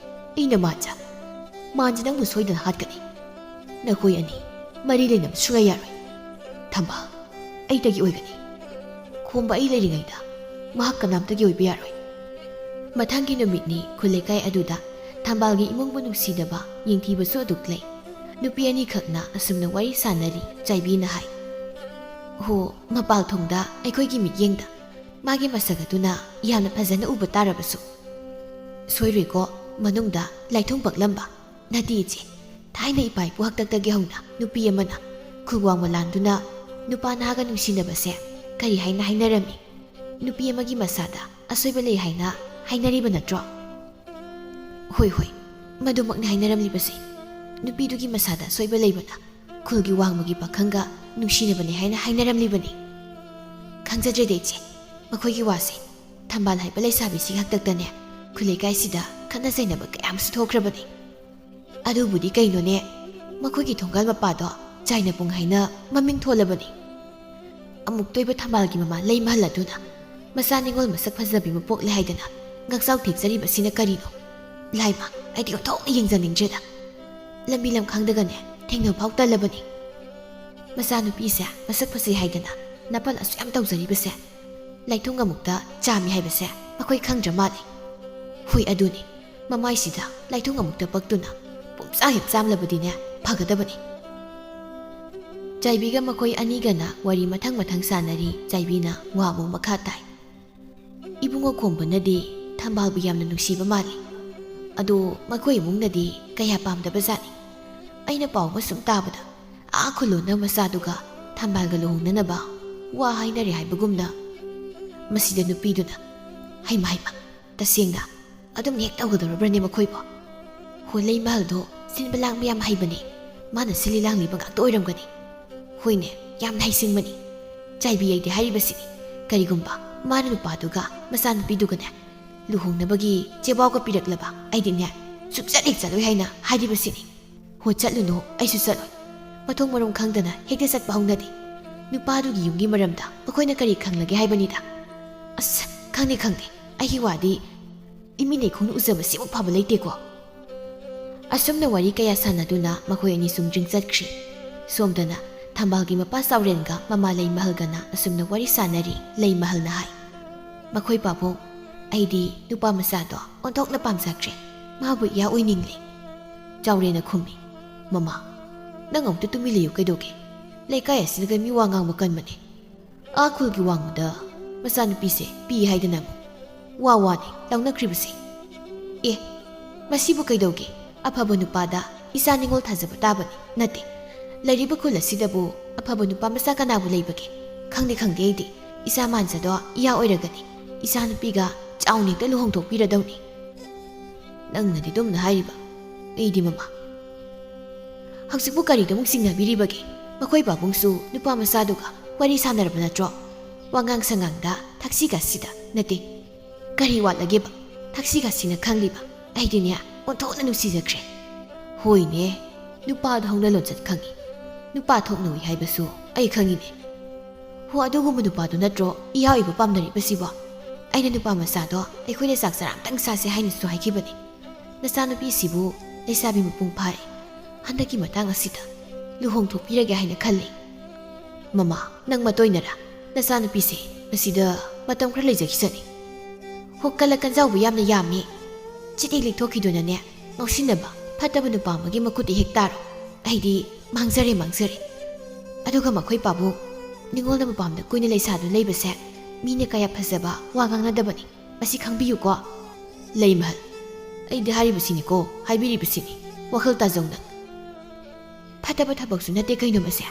ꯑꯩꯅ ꯃꯥꯟꯖ ꯅꯪꯕꯨ ꯁꯣꯏꯗꯅ ꯍꯥꯠꯀꯅꯤ꯫ ꯅꯈꯣꯏ ꯑꯅꯤ ꯃꯔꯤ ꯂꯩꯅꯕ ꯁꯨꯡꯌꯥ ꯌꯥꯔꯣꯏ꯫ ꯊꯝꯕꯥꯜ ꯑꯩꯇꯒꯤ ꯑꯣꯏꯒꯅꯤ꯫ ꯈꯣꯝꯕ ꯑꯩ ꯂꯩꯔꯤꯉꯩꯗ ꯃꯍꯥꯛ ꯀꯅꯥꯝꯇꯒꯤ ꯑꯣꯏꯕ ꯌꯥꯔꯣꯏ꯫ ꯃꯊꯪꯒꯤ ꯅꯨꯃꯤꯠꯅꯤ ꯈꯨꯜꯂꯩꯀꯥꯏ ꯑꯗꯨꯗ ꯊꯝꯕꯥꯜꯒꯤ ꯏꯃꯨꯡꯕꯨ ꯅꯨꯡꯁꯤꯗꯕ ꯌꯦꯡꯊꯤꯕꯁꯨ ꯑꯗꯨꯛ ꯂꯩ꯫ ꯅꯨꯄꯤ ꯑꯅꯤꯈꯛꯅ ꯑꯁꯨꯝꯅ ꯋꯥꯔꯤ ꯁꯥꯟꯅꯔꯤ꯫ ꯆꯥꯏꯕꯤꯅ ꯍꯥꯏ, ꯍꯣ ꯃꯄꯥꯜ ꯊꯣꯡꯗ ꯑꯩꯈꯣꯏꯒꯤ ꯃꯤꯠꯌꯦꯡꯗ ꯃꯥꯒꯤ ꯃꯁꯛ ꯑꯗꯨꯅ ꯌꯥꯝꯅ ꯐꯖꯅ ꯎꯕ ꯇꯥꯔꯕꯁꯨ ꯁꯣꯏꯔꯣꯏꯀꯣ ꯃꯅꯨꯡꯗ ꯂꯥꯏꯊꯨꯡ ꯄꯛꯂꯝꯕ ꯅꯠꯇꯦ ꯏꯆꯦ꯫ ꯊꯥꯏꯅ ꯏꯄꯥ ꯏꯄꯨ ꯍꯥꯛꯇꯛꯇꯒꯤ ꯍꯧꯅ ꯅꯨꯄꯤ ꯑꯃꯅ ꯈꯨꯜꯋꯥꯡꯕ ꯂꯥꯟꯗꯨꯅ ꯅꯨꯄꯥ ꯅꯍꯥꯒ ꯅꯨꯡꯁꯤꯅꯕꯁꯦ ꯀꯔꯤ ꯍꯥꯏꯅ ꯍꯥꯏꯅꯔꯝꯃꯤ? ꯅꯨꯄꯤ ꯑꯃꯒꯤ ꯃꯁꯥꯗ ꯑꯁꯣꯏꯕ ꯂꯩ ꯍꯥꯏꯅ ꯍꯥꯏꯅꯔꯤꯕ ꯅꯠꯇ꯭ꯔꯣ? ꯍꯣꯏ ꯃꯗꯨꯃꯛꯅꯤ ꯍꯥꯏꯅꯔꯝꯂꯤꯕꯁꯦ꯫ ꯅꯨꯄꯤꯗꯨꯒꯤ ꯃꯁꯥꯗ ꯑꯁꯣꯏꯕ ꯂꯩꯕꯅ ꯈꯨꯜꯒꯤ ꯋꯥꯡꯃꯒꯤ ꯄꯥꯈꯪꯒ ꯅꯨꯡꯁꯤꯅꯕꯅꯤ ꯍꯥꯏꯅ ꯍꯥꯏꯅꯔꯝꯂꯤꯕꯅꯤ꯫ ꯈꯪꯖꯗ꯭ꯔꯦꯗ ꯏꯆꯦ, ꯃꯈꯣꯏꯒꯤ ꯋꯥꯁꯦ ꯊꯝꯕꯥꯜ ꯍꯥꯏꯕ ꯂꯩꯁꯥꯕꯤꯁꯤ ꯈꯛꯇꯛꯇꯅꯦ ꯈꯨꯜꯂꯩꯀꯥꯏꯁꯤꯗ ꯈꯠꯅ ꯆꯩꯅꯕ ꯀꯌꯥꯝꯁꯨ ꯊꯣꯛꯈ꯭ꯔꯕꯅꯤ꯫ ꯑꯗꯨꯕꯨꯗꯤ ꯀꯩꯅꯣꯅꯦ, ꯃꯈꯣꯏꯒꯤ ꯊꯣꯡꯒꯥꯜ ꯃꯄꯥꯗꯣ ꯆꯥꯏꯅꯄꯨꯡ ꯍꯥꯏꯅ ꯃꯃꯤꯡ ꯊꯣꯜꯂꯕꯅꯤ꯫ ꯑꯃꯨꯛ ꯇꯣꯏꯕ ꯊꯝꯕꯥꯜꯒꯤ ꯃꯃꯥ ꯂꯩꯃꯍꯜ ꯑꯗꯨꯅ ꯃꯆꯥ ꯅꯤꯡꯉꯣꯜ ꯃꯁꯛ ꯐꯖꯕꯤ ꯑꯃ ꯄꯣꯛꯂꯦ ꯍꯥꯏꯗꯅ ꯉꯛꯆꯥꯎ ꯊꯦꯛꯆꯔꯤꯕꯁꯤꯅ ꯀꯔꯤꯅꯣ? ꯂꯥꯏꯃ, ꯑꯩꯗꯤ ꯑꯣꯟꯊꯣꯛꯅ ꯌꯦꯡꯖꯅꯤꯡꯗ꯭ꯔꯦꯗ꯫ ꯂꯝꯕꯤ ꯂꯝꯈꯥꯡꯗꯒꯅꯦ ꯊꯦꯡꯅꯕ ꯐꯥꯎ ꯇꯜꯂꯕꯅꯤ꯫ ꯃꯆꯥꯅꯨꯄꯤꯁꯦ ꯃꯁꯛ ꯐꯖꯩ ꯍꯥꯏꯗꯅ ꯅꯥꯄꯜ ꯑꯁꯨꯛ ꯌꯥꯝ ꯇꯧꯖꯔꯤꯕꯁꯦ ꯂꯩꯊꯨꯡ ꯑꯃꯨꯛꯇ ꯆꯥꯝꯃꯤ ꯍꯥꯏꯕꯁꯦ ꯃꯈꯣꯏ ꯈꯪꯗ꯭ꯔ ꯃꯥꯜꯂꯤ꯫ ꯍꯣꯏ ꯑꯗꯨꯅꯤ, ꯃꯃꯥꯏꯁꯤꯗ ꯂꯩꯊꯨꯡ ꯑꯃꯨꯛꯇ ꯄꯛꯇꯨꯅ ꯄꯨꯡꯆꯥ ꯍꯦꯛ ꯆꯥꯝꯂꯕꯗꯤꯅꯦ ꯐꯒꯗꯕꯅꯤ꯫ ꯆꯥꯏꯕꯤꯒ ꯃꯈꯣꯏ ꯑꯅꯤꯒꯅ ꯋꯥꯔꯤ ꯃꯊꯪ ꯁꯥꯟꯅꯔꯤ꯫ ꯆꯥꯏꯕꯤꯅ ꯋꯥ ꯑꯃꯨꯛ ꯃꯈꯥ ꯇꯥꯏ꯫ ꯏꯕꯨꯡꯉꯣ ꯈꯣꯝꯕꯅꯗꯤ ꯊꯝꯕꯥꯜꯕꯨ ꯌꯥꯝꯅ ꯅꯨꯡꯁꯤꯕ ꯃꯥꯜꯂꯤ꯫ ꯑꯗꯣ ꯃꯈꯣꯏ ꯏꯃꯨꯡꯅꯗꯤ ꯀꯌꯥ ꯄꯥꯝꯗꯕꯖꯥꯠꯅꯤ꯫ ꯑꯩꯅ ꯄꯥꯎ ꯑꯃ ꯁꯨꯝ ꯇꯥꯕꯗ ꯈꯨꯜꯂꯣꯟꯅ ꯃꯆꯥꯗꯨꯒ ꯊꯝꯕꯥꯜꯒ ꯂꯨꯍꯣꯡꯅꯅꯕ ꯋꯥ ꯍꯥꯏꯅꯔꯦ ꯍꯥꯏꯕꯒꯨꯝꯅ꯫ ꯃꯁꯤꯗ ꯅꯨꯄꯤꯗꯨꯅ ꯍꯩꯃ ꯇꯁꯦꯡꯅ ꯑꯗꯨꯝ ꯍꯦꯛ ꯇꯧꯒꯗꯧꯔꯕ꯭ꯔꯅꯦ ꯃꯈꯣꯏꯕꯣ? ꯍꯣ ꯂꯩꯃꯍꯜꯗꯣ ꯁꯤꯟꯕ ꯂꯥꯡꯕ ꯌꯥꯝ ꯍꯩꯕꯅꯤ꯫ ꯃꯥꯅ ꯁꯤꯜꯂꯤ ꯂꯥꯡꯂꯤꯕ ꯉꯥꯛꯇ ꯑꯣꯏꯔꯝꯒꯅꯤ꯫ ꯍꯣꯏꯅꯦ, ꯌꯥꯝꯅ ꯍꯩꯁꯤꯡꯕꯅꯤ꯫ ꯆꯥꯏꯕꯤ ꯑꯩꯗꯤ ꯍꯥꯏꯔꯤꯕꯁꯤꯅꯤ, ꯀꯔꯤꯒꯨꯝꯕ ꯃꯥꯅ ꯅꯨꯄꯥꯗꯨꯒ ꯃꯆꯥꯅꯨꯄꯤꯗꯨꯒꯅꯦ ꯂꯨꯍꯣꯡꯅꯕꯒꯤ ꯆꯦꯕꯥꯎꯒ ꯄꯤꯔꯛꯂꯕ ꯑꯩꯗꯤꯅꯦ ꯁꯨꯡꯆꯠ ꯍꯦꯛ ꯆꯠꯂꯣꯏ ꯍꯥꯏꯅ ꯍꯥꯏꯔꯤꯕꯁꯤꯅꯤ꯫ ꯍꯣ ꯆꯠꯂꯨꯅꯨ, ꯑꯩꯁꯨ ꯆꯠꯂꯣꯏ꯫ ꯃꯊꯣꯡ ꯃꯔꯝ ꯈꯪꯗꯅ ꯍꯦꯛꯇ ꯆꯠꯄ ꯍꯧꯅꯗꯦ꯫ ꯅꯨꯄꯥꯗꯨꯒꯤ ꯌꯨꯝꯒꯤ ꯃꯔꯝꯗ ꯃꯈꯣꯏꯅ ꯀꯔꯤ ꯈꯪꯂꯒꯦ ꯍꯥꯏꯕꯅꯤꯗ꯫ ꯑꯁ ꯈꯪꯗꯦ, ꯑꯩꯒꯤ ꯋꯥꯗꯤ ꯏꯃꯤꯠ ꯈꯣꯡꯅ ꯎꯖꯕ ꯁꯤꯃꯨꯛ ꯐꯕ ꯂꯩꯇꯦꯀꯣ꯫ ꯑꯁꯨꯝꯅ ꯋꯥꯔꯤ ꯀꯌꯥ ꯁꯥꯟꯅꯗꯨꯅ ꯃꯈꯣꯏ ꯑꯅꯤ ꯁꯨꯝ ꯗ꯭ꯔꯤꯡ ꯆꯠꯈ꯭ꯔꯤ꯫ ꯁꯣꯝꯗꯅ ꯊꯝꯕꯥꯜꯒꯤ ꯃꯄꯥ ꯆꯥꯎꯔꯦꯟꯒ ꯃꯃꯥ ꯂꯩꯃꯍꯜꯒꯅ ꯑꯁꯨꯝꯅ ꯋꯥꯔꯤ ꯁꯥꯟꯅꯔꯤ꯫ ꯂꯩꯃꯍꯜꯅ ꯍꯥꯏ, ꯃꯈꯣꯏ ꯄꯥꯕꯨꯡ, ꯑꯩꯗꯤ ꯅꯨꯄꯥ ꯃꯆꯥꯗꯣ ꯑꯣꯟꯊꯣꯛꯅ ꯄꯥꯝꯖꯈ꯭ꯔꯦ꯫ ꯃꯥꯕꯨ ꯏꯌꯥ ꯑꯣꯏꯅꯤꯡꯂꯦ꯫ ꯆꯥꯎꯔꯦꯟꯅ ꯈꯨꯝꯃꯤ, ꯃꯃꯥ, ꯅꯪ ꯑꯃꯨꯛꯇ ꯇꯨꯃꯤꯟ ꯂꯩꯌꯨ ꯀꯩꯗꯧꯒꯦ? ꯂꯩꯀꯥꯏ ꯑꯁꯤꯗ ꯃꯤ ꯋꯥ ꯉꯥꯡꯕ ꯀꯟꯕꯅꯦ꯫ ꯈꯨꯜꯒꯤ ꯋꯥꯡꯃꯗ ꯃꯆꯥꯅꯨꯄꯤꯁꯦ ꯄꯤ ꯍꯥꯏꯗꯅ ꯋꯥꯅꯤ ꯂꯧꯅꯈ꯭ꯔꯤꯕꯁꯦ꯫ ꯃꯁꯤꯕꯨ ꯀꯩꯗꯧꯒꯦ? ꯑꯐꯕ ꯅꯨꯄꯥꯗ ꯏꯆꯥ ꯅꯤꯡꯉꯣꯜ ꯊꯥꯖꯕ ꯇꯥꯕꯅꯤ꯫ ꯅꯠꯇꯦ, ꯂꯩꯔꯤꯕ ꯈꯨꯜ ꯑꯁꯤꯗꯕꯨ ꯑꯐꯕ ꯅꯨꯄꯥ ꯃꯆꯥ ꯀꯅꯥꯕꯨ ꯂꯩꯕꯒꯦ? ꯈꯪꯗꯦ ꯑꯩꯗꯤ ꯏꯆꯥ ꯃꯥꯟꯖꯗꯣ ꯏꯌꯥ ꯑꯣꯏꯔꯒꯅꯤ ꯏꯆꯥ ꯅꯨꯄꯤꯒ ꯆꯥꯎꯅ ꯍꯦꯛꯇ ꯂꯨꯍꯣꯡꯊꯣꯛꯄꯤꯔꯗꯧꯅꯤ꯫ ꯅꯪꯅꯗꯤ ꯑꯗꯨꯝꯅ ꯍꯥꯏꯔꯤꯕ, ꯑꯩꯗꯤ ꯃꯃꯥ ꯍꯧꯖꯤꯛꯄꯨ ꯀꯔꯤꯗꯃꯨꯛ ꯆꯤꯡꯅꯕꯤꯔꯤꯕꯒꯦ? ꯃꯈꯣꯏ ꯄꯥꯕꯨꯡꯁꯨ ꯅꯨꯄꯥ ꯃꯆꯥꯗꯨꯒ ꯋꯥꯔꯤ ꯁꯥꯟꯅꯔꯕ ꯅꯠꯇ꯭ꯔꯣ? ꯋꯥꯉꯥꯡ ꯁꯉꯥꯡꯗ ꯊꯛꯁꯤꯒꯁꯤꯗ ꯅꯠꯇꯦ, ꯀꯔꯤ ꯋꯥꯠꯂꯒꯦꯕ? ꯊꯛꯁꯤꯒꯁꯤꯅ ꯈꯪꯂꯤꯕ ꯑꯩꯗꯤꯅꯦ ꯑꯣꯟꯊꯣꯛꯅ ꯅꯨꯡꯁꯤꯖꯈ꯭ꯔꯦ꯫ ꯍꯣꯏꯅꯦ, ꯅꯨꯄꯥꯗꯣ ꯍꯧꯅ ꯂꯣꯟꯆꯠ ꯈꯪꯉꯤ, ꯅꯨꯄꯥ ꯊꯣꯛꯅꯧꯏ ꯍꯥꯏꯕꯁꯨ ꯑꯩ ꯈꯪꯉꯤꯅꯦ꯫ ꯍꯣ ꯑꯗꯨꯒꯨꯝꯕ ꯅꯨꯄꯥꯗꯣ ꯅꯠꯇ꯭ꯔꯣ ꯏꯌꯥ ꯑꯣꯏꯕ ꯄꯥꯝꯅꯔꯤꯕꯁꯤꯕꯣ? ꯑꯩꯅ ꯅꯨꯄꯥ ꯃꯆꯥꯗꯣ ꯑꯩꯈꯣꯏꯅ ꯆꯥꯛ ꯆꯔꯥ ꯑꯝꯇꯪ ꯆꯥꯁꯦ ꯍꯥꯏꯅꯁꯨ ꯍꯥꯏꯈꯤꯕꯅꯤ꯫ ꯅꯆꯥꯅꯨꯄꯤꯁꯤꯕꯨ ꯂꯩꯁꯥꯕꯤ ꯃꯄꯨꯡ ꯐꯥꯔꯦ꯫ ꯍꯟꯗꯛꯀꯤ ꯃꯇꯥꯡ ꯑꯁꯤꯗ ꯂꯨꯍꯣꯡꯊꯣꯛꯄꯤꯔꯒꯦ ꯍꯥꯏꯅ ꯈꯜꯂꯤ꯫ ꯃꯃꯥ, ꯅꯪ ꯃꯇꯣꯏꯅꯔꯥ? ꯅꯆꯥꯅꯨꯄꯤꯁꯦ ꯃꯁꯤꯗ ꯃꯇꯝ ꯈꯔ ꯂꯩꯖꯈꯤꯁꯅꯤ꯫ ꯍꯣ ꯀꯜꯂ ꯀꯟꯖꯥꯎꯕ ꯌꯥꯝꯅ ꯌꯥꯝꯃꯤ꯫ ꯆꯤꯠ ꯍꯦꯛ ꯂꯤꯛꯊꯣꯛꯈꯤꯗꯨꯅꯅꯦ ꯉꯥꯎꯁꯤꯟꯅꯕ ꯐꯠꯇꯕ ꯅꯨꯄꯥ ꯑꯃꯒꯤ ꯃꯈꯨꯠꯇ ꯍꯦꯛ ꯇꯥꯔꯣ꯫ ꯑꯩꯗꯤ ꯃꯥꯡꯖꯔꯦ꯫ ꯑꯗꯨꯒ ꯃꯈꯣꯏ ꯄꯥꯕꯨꯡ, ꯅꯤꯡꯉꯣꯜꯅ ꯃꯄꯥꯝꯗ ꯀꯨꯏꯅ ꯂꯩꯁꯥꯗꯨꯅ ꯂꯩꯕꯁꯦ ꯃꯤꯅ ꯀꯌꯥ ꯐꯖꯕ ꯋꯥ ꯉꯥꯡꯅꯗꯕꯅꯤ꯫ ꯃꯁꯤ ꯈꯪꯕꯤꯌꯨꯀꯣ꯫ ꯂꯩꯃꯍꯜ, ꯑꯩꯗꯤ ꯍꯥꯏꯔꯤꯕꯁꯤꯅꯤꯀꯣ, ꯍꯥꯏꯕꯤꯔꯤꯕꯁꯤꯅꯤ, ꯋꯥꯈꯜ ꯇꯥꯖꯧ ꯅꯪ꯫ ꯐꯠꯇꯕ ꯊꯕꯛꯁꯨ ꯅꯠꯇꯦ ꯀꯩꯅꯣ ꯃꯁꯦ꯫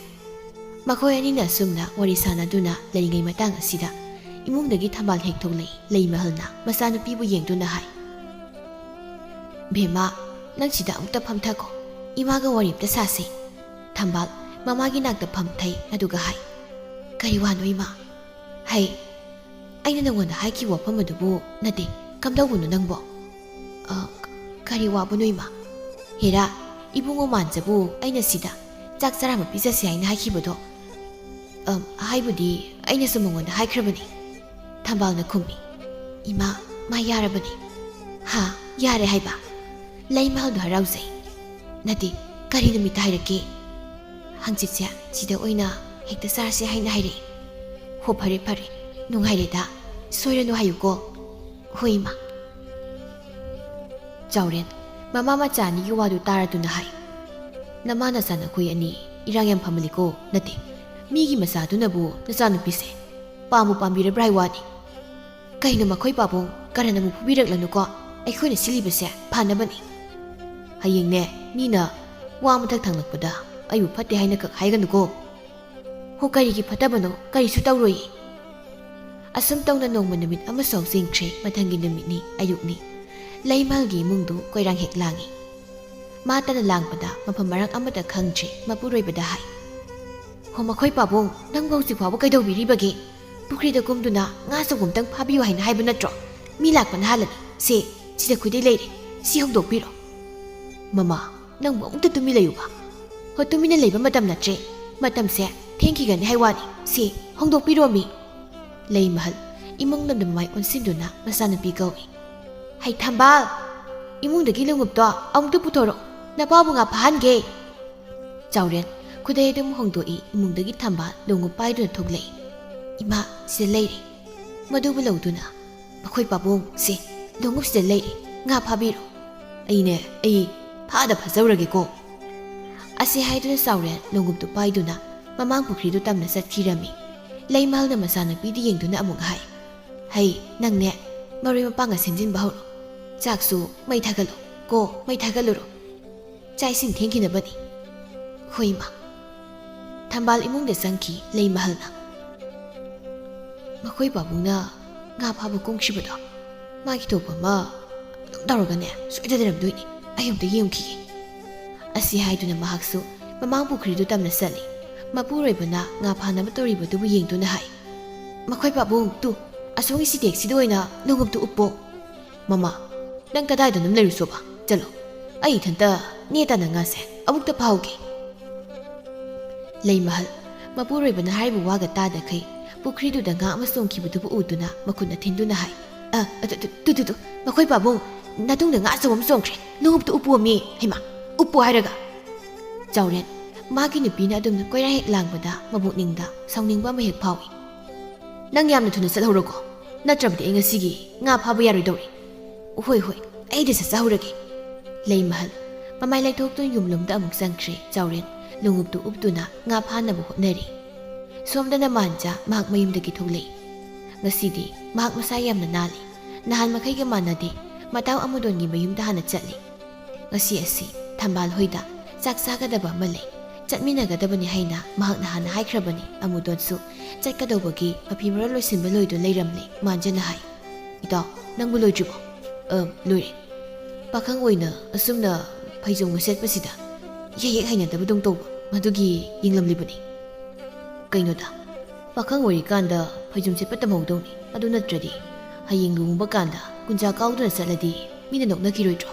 ꯃꯈꯣꯏ ꯑꯅꯤꯅ ꯑꯁꯨꯝꯅ ꯋꯥꯔꯤ ꯁꯥꯟꯅꯗꯨꯅ ꯂꯩꯔꯤꯉꯩ ꯃꯇꯥꯡ ꯑꯁꯤꯗ ꯏꯃꯨꯡꯗꯒꯤ ꯊꯝꯕꯥꯜ ꯍꯦꯛ ꯊꯣꯛꯂꯛꯏ ꯂꯩꯃꯍꯜꯅ ꯃꯆꯥꯅꯨꯄꯤꯕꯨ ꯌꯦꯡꯗꯨꯅ ꯍꯥꯏ, ꯕꯦꯝꯃ, ꯅꯪ ꯁꯤꯗ ꯑꯃꯨꯛꯇ ꯐꯝꯊꯈꯣ, ꯏꯃꯥꯒ ꯋꯥꯔꯤ ꯑꯝꯇ ꯁꯥꯁꯤ꯫ ꯊꯝꯕꯥꯜ ꯃꯃꯥꯒꯤ ꯅꯥꯛꯇ ꯐꯝꯊꯩ ꯑꯗꯨꯒ ꯍꯥꯏ, ꯀꯔꯤ ꯋꯥꯅꯣ ꯏꯃꯥ? ꯍꯩ, ꯑꯩꯅ ꯅꯪꯉꯣꯟꯗ ꯍꯥꯏꯈꯤꯕ ꯋꯥꯐꯝ ꯑꯗꯨꯕꯨ ꯅꯠꯇꯦ, ꯀꯝꯗꯧꯕꯅꯣ ꯅꯪꯕꯣ? ꯀꯔꯤ ꯋꯥꯕꯅꯣ ꯏꯃꯥ? ꯍꯦꯔꯥ, 이붕어 만자부 ꯑꯩꯅ ꯁꯤꯗ ꯆꯥꯛ ꯆꯔꯥ ꯑꯃ ꯄꯤꯖꯁꯤ ꯍꯥꯏꯅ ꯍꯥꯏꯈꯤꯕꯗꯣ ꯍꯥꯏꯕꯨꯗꯤ ꯑꯩꯅꯁꯨ ꯃꯉꯣꯟꯗ ꯍꯥꯏꯈ꯭ꯔꯕꯅꯤ꯫ ꯊꯝꯕꯥꯜꯅ ꯈꯨꯝꯃꯤ, 이마 ꯃꯥ ꯌꯥꯔꯕꯅꯤ꯫ ꯍꯥ, ꯌꯥꯔꯦ ꯍꯥꯏꯕ? ꯂꯩꯃꯍꯜꯗꯣ ꯍꯔꯥꯎꯖꯩ꯫ ꯅꯠꯇꯦ, ꯀꯔꯤ ꯅꯨꯃꯤꯠꯇ ꯍꯥꯏꯔꯛꯀꯦ? ꯍꯪꯆꯤꯠꯁꯦ ꯁꯤꯗ ꯑꯣꯏꯅ ꯍꯦꯛꯇ ꯆꯥꯔꯁꯤ ꯍꯥꯏꯅ ꯍꯥꯏꯔꯛꯏ꯫ ꯍꯣ, ꯐꯔꯦ ꯐꯔꯦ, ꯅꯨꯡꯉꯥꯏꯔꯦꯗ, ꯁꯣꯏꯔꯅꯨ ꯍꯥꯏꯌꯨꯀꯣ꯫ ꯍꯣꯏ ꯏꯃꯥ꯫ ꯆꯥꯎꯔꯦꯟ ꯃꯃꯥ ꯃꯆꯥ ꯑꯅꯤꯒꯤ ꯋꯥꯗꯨ ꯇꯥꯔꯗꯨꯅ ꯍꯥꯏ, ꯅꯃꯥ ꯅꯆꯥ ꯅꯈꯣꯏ ꯑꯅꯤ ꯏꯔꯥꯡ ꯌꯥꯝ ꯐꯃꯜꯂꯤꯀꯣ꯫ ꯅꯠꯇꯦ, ꯃꯤꯒꯤ ꯃꯆꯥꯗꯨꯅꯕꯨ ꯅꯆꯥꯅꯨꯄꯤꯁꯦ ꯄꯥꯝꯕꯨ ꯄꯥꯝꯕꯤꯔꯕ꯭ꯔꯥ ꯋꯥꯅꯤ꯫ ꯀꯩꯅꯣ ꯃꯈꯣꯏ ꯄꯥꯕꯨꯡ ꯀꯔꯟ ꯑꯃꯨꯛ ꯐꯨꯕꯤꯔꯛꯂꯅꯨꯀꯣ, ꯑꯩꯈꯣꯏꯅ ꯁꯤꯜꯂꯤꯕꯁꯦ ꯐꯅꯕꯅꯤ꯫ ꯍꯌꯦꯡꯅꯦ ꯃꯤꯅ ꯋꯥ ꯃꯊꯛ ꯊꯪꯂꯛꯄꯗ ꯑꯩꯕꯨ ꯐꯠꯇꯦ ꯍꯥꯏꯅ ꯀꯛ ꯍꯥꯏꯒꯅꯨꯀꯣ꯫ ꯍꯣ, ꯀꯔꯤꯒꯤ ꯐꯠꯇꯕꯅꯣ? ꯀꯔꯤꯁꯨ ꯇꯧꯔꯣꯏꯌꯦ꯫ ꯑꯁꯨꯝ ꯇꯧꯅ ꯅꯣꯡꯃ ꯅꯨꯃꯤꯠ ꯑꯃꯁꯨ ꯍꯧꯖꯤꯟꯈ꯭ꯔꯦ꯫ ꯃꯊꯪꯒꯤ ꯅꯨꯃꯤꯠꯅꯤ, ꯑꯌꯨꯛꯅꯤ꯫ ꯂꯩꯃꯍꯜꯒꯤ ꯏꯃꯨꯡꯗꯨ ꯀꯣꯏꯔꯥꯡ ꯍꯦꯛ ꯂꯥꯡꯏ꯫ ꯃꯥꯇꯅ ꯂꯥꯡꯕꯗ ꯃꯐꯝ ꯃꯔꯥꯡ ꯑꯃꯠꯇ ꯈꯪꯗ꯭ꯔꯦ꯫ ꯃꯄꯨꯔꯣꯏꯕꯗ ꯍꯥꯏ, ꯍꯣ ꯃꯈꯣꯏ ꯄꯥꯕꯨꯡ, ꯅꯪꯕꯨ ꯍꯧꯖꯤꯛ ꯐꯥꯎꯕ ꯀꯩꯗꯧꯕꯤꯔꯤꯕꯒꯦ? ꯄꯨꯈ꯭ꯔꯤꯗ ꯀꯨꯝꯗꯨꯅ ꯉꯥ ꯆꯧꯒꯨꯝꯇꯪ ꯐꯥꯕꯤꯌꯨ ꯍꯥꯏꯅ ꯍꯥꯏꯕ ꯅꯠꯇ꯭ꯔꯣ? ꯃꯤ ꯂꯥꯛꯄꯅ ꯍꯥꯜꯂꯅꯤ꯫ ꯁꯤꯗ ꯈꯨꯗꯩ ꯂꯩꯔꯦ, ꯁꯤ ꯍꯧꯗꯣꯛꯄꯤꯔꯣ꯫ ꯃꯃꯥ, ꯅꯪꯕꯨ ꯑꯃꯨꯛꯇ ꯇꯨꯃꯤ ꯂꯩꯌꯨꯕ꯫ ꯍꯣ, ꯇꯨꯃꯤꯟꯅ ꯂꯩꯕ ꯃꯇꯝ ꯅꯠꯇ꯭ꯔꯦ, ꯃꯇꯝꯁꯦ ꯊꯦꯡꯈꯤꯒꯅꯤ ꯍꯥꯏ ꯋꯥꯅꯤ꯫ ꯍꯣꯡꯗꯣꯛꯄꯤꯔꯣ ꯃꯤ꯫ ꯂꯩꯃꯍꯜ ꯏꯃꯨꯡ ꯂꯝꯗ ꯃꯃꯥꯏ ꯑꯣꯟꯁꯤꯟꯗꯨꯅ ꯃꯆꯥꯅꯨꯄꯤ ꯀꯧꯏ, ꯍꯩ ꯊꯝꯕꯥꯜ, ꯏꯃꯨꯡꯗꯒꯤ ꯂꯣꯡꯎꯞꯇꯣ ꯑꯃꯨꯛꯇ ꯄꯨꯊꯣꯔꯛ, ꯅꯄꯥꯕꯨ ꯉꯥ ꯐꯥꯍꯟꯒꯦ꯫ ꯆꯥꯎꯔꯦꯟ ꯈꯨꯗꯩ ꯑꯗꯨꯝ ꯍꯣꯡꯗꯣꯛꯏ꯫ ꯏꯃꯨꯡꯗꯒꯤ ꯊꯝꯕꯥꯜ ꯂꯣꯡꯎꯞ ꯄꯥꯏꯗꯨꯅ ꯊꯣꯛꯂꯛꯏ꯫ ꯏꯃꯥ, ꯁꯤꯗ ꯂꯩꯔꯦ꯫ ꯃꯗꯨꯕꯨ ꯂꯧꯗꯨꯅ, ꯃꯈꯣꯏ ꯄꯥꯕꯨꯡ, ꯂꯣꯡꯎꯞꯁꯤꯗ ꯂꯩꯔꯦ, ꯉꯥ ꯐꯥꯕꯤꯔꯣ꯫ ꯑꯩ ꯐꯥꯗ ꯐꯥꯖꯧꯔꯒꯦꯀꯣ꯫ ꯑꯁꯤ ꯍꯥꯏꯗꯨꯅ ꯆꯥꯎꯔꯦꯟ ꯂꯣꯡꯎꯞꯇꯨ ꯄꯥꯏꯗꯨꯅ ꯃꯃꯥꯡ ꯄꯨꯈ꯭ꯔꯤꯗꯨ ꯇꯝꯅ ꯆꯠꯈꯤꯔꯝꯃꯤ꯫ ꯂꯩꯃꯍꯜꯅ ꯃꯆꯥꯅꯨꯄꯤꯗꯨ ꯌꯦꯡꯗꯨꯅ ꯑꯃꯨꯛ ꯍꯥꯏ, ꯍꯩ ꯅꯪꯅꯦ, ꯃꯔꯣꯏ ꯃꯄꯥꯡꯒ ꯁꯦꯝꯖꯤꯟꯕ ꯍꯧꯔꯣ, ꯆꯥꯛꯁꯨ ꯃꯩ ꯊꯥꯒꯠꯂꯣ ꯀꯣ, ꯃꯩ ꯊꯥꯒꯠꯂꯨꯔꯣ, ꯆꯥꯛ ꯏꯁꯤꯡ ꯊꯦꯡꯈꯤꯅꯕꯅꯤ꯫ ꯍꯣꯏ ꯏꯃꯥ꯫ ꯊꯝꯕꯥꯜ ꯏꯃꯨꯡꯗ ꯆꯪꯈꯤ ꯂꯩꯃꯍꯜꯅ꯫ ꯃꯈꯣꯏ ꯄꯥꯕꯨꯡꯅ ꯉꯥ ꯐꯥꯕ ꯀꯨꯝꯈꯤꯕꯗꯣ ꯃꯥꯒꯤ ꯊꯣꯛꯄ ꯑꯃ ꯑꯗꯨꯝ ꯇꯧꯔꯒꯅꯦ ꯁꯣꯏꯗꯅꯔꯝꯗꯣꯏꯅꯤ, ꯑꯩ ꯑꯃꯨꯛꯇ ꯌꯦꯡꯈꯤꯒꯦ꯫ ꯑꯁꯤ ꯍꯥꯏꯗꯨꯅ ꯃꯍꯥꯛꯁꯨ ꯃꯃꯥꯡ ꯄꯨꯈ꯭ꯔꯤꯗꯨ ꯇꯝꯅ ꯆꯠꯂꯤ꯫ ꯃꯄꯨꯔꯣꯏꯕꯅ ꯉꯥ ꯐꯥꯅꯕ ꯇꯧꯔꯤꯕꯗꯨꯕꯨ ꯌꯦꯡꯗꯨꯅ ꯍꯥꯏ, ꯃꯈꯣꯏ ꯄꯥꯕꯨꯡ, ꯑꯁꯣꯝꯒꯤ ꯁꯤꯇꯦꯛꯁꯤꯗ ꯑꯣꯏꯅ ꯂꯣꯡꯎꯞꯇꯨ ꯎꯞꯄꯣ꯫ ꯃꯃꯥ, ꯅꯪ ꯀꯗꯥꯏꯗ ꯑꯗꯨꯝ ꯂꯩꯔꯨꯆꯣꯕ, ꯆꯠꯂꯣ, ꯑꯩ ꯏꯊꯟꯇ ꯅꯦꯇꯥꯅ ꯉꯥꯁꯦ ꯑꯃꯨꯛꯇ ꯐꯥꯍꯧꯒꯦ꯫ ꯂꯩꯃꯍꯜ ꯃꯄꯨꯔꯣꯏꯕꯅ ꯍꯥꯏꯔꯤꯕ ꯋꯥꯒ ꯇꯥꯗꯈꯩ ꯄꯨꯈ꯭ꯔꯤꯗꯨꯗ ꯉꯥ ꯑꯃ ꯆꯣꯡꯈꯤꯕꯗꯨꯕꯨ ꯎꯗꯨꯅ ꯃꯈꯨꯠꯅ ꯊꯤꯟꯗꯨꯅ ꯍꯥꯏ, ꯃꯈꯣꯏ ꯄꯥꯕꯨꯡ, ꯅꯇꯨꯡꯗ ꯉꯥ ꯑꯆꯧꯕ ꯑꯃ ꯆꯣꯡꯈ꯭ꯔꯦ, ꯂꯣꯡꯎꯞꯇꯨ ꯎꯞꯄꯣꯃꯤ꯫ ꯍꯩꯃꯥ, ꯎꯞꯄꯣ ꯍꯥꯏꯔꯒ꯫ ꯆꯥꯎꯔꯦꯟ ꯃꯥꯒꯤ ꯅꯨꯄꯤꯅ ꯑꯗꯨꯝꯅ ꯀꯣꯏꯔꯥꯡ ꯍꯦꯛ ꯂꯥꯡꯕꯗ ꯃꯕꯨꯛꯅꯤꯡꯗ ꯁꯥꯎꯅꯤꯡꯕ ꯑꯃ ꯍꯦꯛ ꯐꯥꯎꯏ꯫ ꯅꯪ ꯌꯥꯝꯅ ꯊꯨꯅ ꯆꯠꯍꯧꯔꯣꯀꯣ, ꯅꯠꯇ꯭ꯔꯕꯗꯤ ꯑꯩ ꯉꯁꯤꯒꯤ ꯉꯥ ꯐꯥꯕ ꯌꯥꯔꯣꯏꯗꯧꯔꯤ꯫ ꯍꯣꯏ, ꯑꯩꯗ ꯆꯠꯆꯍꯧꯔꯒꯦ꯫ ꯂꯩꯃꯍꯜ ꯃꯃꯥꯏ ꯂꯩꯊꯣꯛꯇꯨꯅ ꯌꯨꯝꯂꯣꯝꯗ ꯑꯃꯨꯛ ꯆꯪꯈ꯭ꯔꯦ꯫ ꯆꯥꯎꯔꯦꯟ ꯂꯣꯡꯎꯞꯇꯨ ꯎꯞꯇꯨꯅ ꯉꯥ ꯐꯥꯅꯕ ꯍꯣꯠꯅꯔꯤ꯫ ꯁꯣꯝꯗꯅ ꯃꯥꯟꯖꯥ ꯃꯍꯥꯛ ꯃꯌꯨꯝꯗꯒꯤ ꯊꯣꯛꯂꯛꯏ꯫ ꯉꯁꯤꯗꯤ ꯃꯍꯥꯛ ꯃꯁꯥ ꯌꯥꯝꯅ ꯅꯥꯜꯂꯤ꯫ ꯅꯍꯥꯟ ꯃꯈꯩꯒ ꯃꯥꯟꯅꯗꯦ꯫ ꯃꯇꯥꯎ ꯑꯃꯨꯗꯣꯟꯒꯤ ꯃꯌꯨꯝꯗ ꯍꯥꯟꯅ ꯆꯠꯂꯤ꯫ ꯉꯁꯤ ꯑꯁꯤ ꯊꯝꯕꯥꯜ ꯍꯣꯏꯗ ꯆꯥꯛ ꯆꯥꯒꯗꯕ ꯑꯃ ꯂꯩ, ꯆꯠꯃꯤꯟꯅꯒꯗꯕꯅꯤ ꯍꯥꯏꯅ ꯃꯍꯥꯛꯅ ꯍꯥꯟꯅ ꯍꯥꯏꯈ꯭ꯔꯕꯅꯤ꯫ ꯑꯃꯨꯗꯣꯟꯁꯨ ꯆꯠꯀꯗꯧꯕꯒꯤ ꯃꯐꯤ ꯃꯔꯣꯜ ꯂꯣꯏꯁꯤꯟꯕ ꯂꯣꯏꯗꯨꯅ ꯂꯩꯔꯝꯂꯦ꯫ ꯃꯥꯟꯖꯥꯅ ꯍꯥꯏ, ꯏꯇꯥꯎ, ꯅꯪꯕꯨ ꯂꯣꯏꯗ꯭ꯔꯤꯕꯣ? ꯂꯣꯏꯔꯦ꯫ ꯄꯥꯈꯪ ꯑꯣꯏꯅ ꯑꯁꯨꯝꯅ ꯐꯩꯖꯣꯝꯒ ꯁꯦꯠꯄꯁꯤꯗ ꯍꯦꯛ ꯍꯩꯅꯗꯕꯗꯧ ꯇꯧꯕ, ꯃꯗꯨꯒꯤ ꯌꯦꯡꯂꯝꯂꯤꯕꯅꯤ꯫ ꯀꯩꯅꯣꯗ, ꯄꯥꯈꯪ ꯑꯣꯏꯔꯤꯀꯥꯟꯗ ꯐꯩꯖꯣꯝ ꯁꯦꯠꯄ ꯇꯝꯍꯧꯗꯧꯅꯤ, ꯑꯗꯨ ꯅꯠꯇ꯭ꯔꯗꯤ ꯍꯌꯦꯡ ꯂꯨꯍꯣꯡꯕ ꯀꯥꯟꯗ ꯀꯨꯟꯖꯥ ꯀꯥꯎꯗꯨꯅ ꯆꯠꯂꯗꯤ ꯃꯤꯅ ꯅꯣꯛꯅꯈꯤꯔꯣꯏꯗ꯭ꯔꯣ?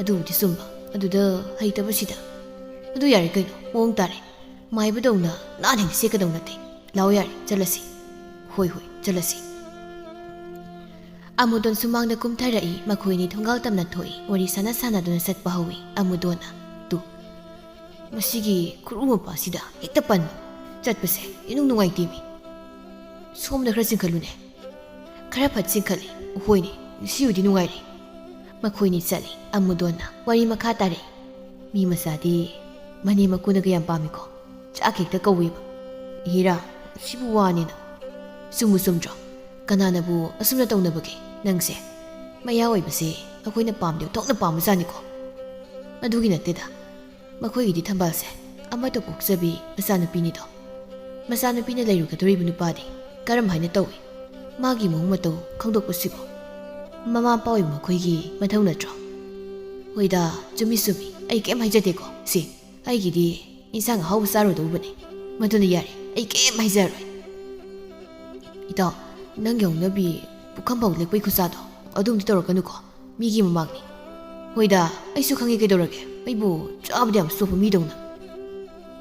ꯑꯗꯨꯕꯨꯗꯤ ꯆꯨꯝꯕ, ꯑꯗꯨꯗ ꯍꯩꯇꯕꯁꯤꯗ꯫ ꯑꯗꯨ ꯌꯥꯔꯦ ꯀꯩꯅꯣ, ꯃꯑꯣꯡ ꯇꯥꯔꯦ, ꯃꯥꯏꯕꯗꯧꯅ ꯅꯥꯟꯅ ꯍꯦꯛ ꯁꯦꯠꯀꯗꯧ ꯅꯠꯇꯦ꯫ ꯂꯥꯛꯑꯣ ꯌꯥꯔꯦ, ꯆꯠꯂꯁꯤ꯫ ꯍꯣꯏ, ꯆꯠꯂꯁꯤ꯫ ꯑꯃꯨꯗꯣꯟ ꯁꯨꯃꯥꯡꯗ ꯀꯨꯝꯊꯔꯛꯏ꯫ ꯃꯈꯣꯏꯅꯤ ꯊꯣꯡꯒꯥꯜ ꯇꯝꯅ ꯊꯣꯛꯏ꯫ ꯋꯥꯔꯤ ꯁꯥꯟꯅꯗꯨꯅ ꯆꯠꯄ ꯍꯧꯏ꯫ ꯑꯃꯨꯗꯣꯟꯅ, ꯃꯁꯤꯒꯤ ꯈꯨꯔꯨ ꯃꯄꯥꯁꯤꯗ ꯍꯦꯛꯇ ꯄꯟꯕ, ꯆꯠꯄꯁꯦ ꯏꯅꯨꯡ ꯅꯨꯡꯉꯥꯏꯇꯦꯃꯤ꯫ ꯁꯣꯝꯗ ꯈꯔ ꯆꯤꯡꯈꯠꯂꯨꯅꯦ꯫ ꯈꯔ ꯐꯠ ꯆꯤꯡꯈꯠꯂꯤ꯫ ꯍꯣꯏꯅꯦ, ꯁꯤꯕꯨꯗꯤ ꯅꯨꯡꯉꯥꯏꯔꯦ꯫ ꯃꯈꯣꯏꯅꯤ ꯆꯠꯂꯤ꯫ ꯑꯃꯨꯗꯣꯟꯅ ꯋꯥꯔꯤ ꯃꯈꯥ ꯇꯥꯔꯛꯏ, ꯃꯤ ꯃꯆꯥꯗꯤ ꯃꯅꯦꯝ ꯃꯀꯨꯅꯒ ꯌꯥꯝ ꯄꯥꯝꯃꯤꯀꯣ, ꯆꯥꯛ ꯍꯦꯛꯇ ꯀꯧꯋꯦꯕ꯫ ꯍꯤꯔꯥ, ꯁꯤꯕꯨ ꯋꯥꯅꯤꯅ? ꯆꯨꯝꯕꯨ ꯆꯨꯝꯗ꯭ꯔꯣ? ꯀꯅꯥꯅꯕꯨ ꯑꯁꯨꯝꯅ ꯇꯧꯅꯕꯒꯦ? ꯅꯪꯁꯦ ꯃꯌꯥ ꯑꯣꯏꯕꯁꯦ ꯑꯩꯈꯣꯏꯅ ꯄꯥꯝꯗꯦ ꯊꯣꯛꯅ ꯄꯥꯝꯕꯖꯥꯠꯅꯤꯀꯣ꯫ ꯑꯗꯨꯒꯤ ꯅꯠꯇꯦꯗ, ꯃꯈꯣꯏꯒꯤꯗꯤ ꯊꯝꯕꯥꯜꯁꯦ ꯑꯃꯠꯇ ꯄꯣꯛꯆꯕꯤ ꯃꯆꯥꯅꯨꯄꯤꯅꯤꯗꯣ, ꯃꯆꯥꯅꯨꯄꯤꯅ ꯂꯩꯔꯨꯒꯗꯧꯔꯤꯕ ꯅꯨꯄꯥꯗꯤ ꯀꯔꯝ ꯍꯥꯏꯅ ꯇꯧꯏ? ꯃꯥꯒꯤ ꯃꯑꯣꯡ ꯃꯇꯧ ꯈꯪꯗꯣꯛꯄꯁꯤꯕꯨ ꯃꯃꯥ ꯃꯄꯥ ꯑꯣꯏꯕ ꯃꯈꯣꯏꯒꯤ ꯃꯊꯧ ꯅꯠꯇ꯭ꯔꯣ? ꯍꯣꯏꯗ, ꯆꯨꯝꯃꯤ ꯆꯨꯝꯃꯤ, ꯑꯩ ꯀꯩꯝ ꯍꯥꯏꯖꯗꯦꯀꯣ꯫ ꯁꯤ ꯑꯩꯒꯤꯗꯤ ꯏꯟꯁꯥꯡ ꯑꯍꯥꯎꯕ ꯆꯥꯔꯨꯗꯧꯕꯅꯤ, ꯃꯗꯨꯅ ꯌꯥꯔꯦ, ꯑꯩ ꯀꯩꯝ ꯍꯥꯏꯖꯔꯣꯏ꯫ ꯏꯇꯥꯎ, ꯅꯪꯒꯤ ꯍꯧꯅꯕꯤ ꯄꯨꯈꯝꯐꯥꯎ ꯂꯦꯛꯄꯩ ꯈꯨꯆꯥꯗꯣ ꯑꯗꯨꯝꯗꯤ ꯇꯧꯔꯛꯀꯅꯨꯀꯣ, ꯃꯤꯒꯤ ꯃꯃꯥꯡꯅꯤ꯫ ꯍꯣꯏꯗ, ꯑꯩꯁꯨ ꯈꯪꯉꯤ ꯀꯩꯗꯧꯔꯒꯦ, ꯑꯩꯕꯨ ꯆꯥꯕꯗ ꯌꯥꯝ ꯆꯣꯞꯄ ꯃꯤꯗꯧꯅ꯫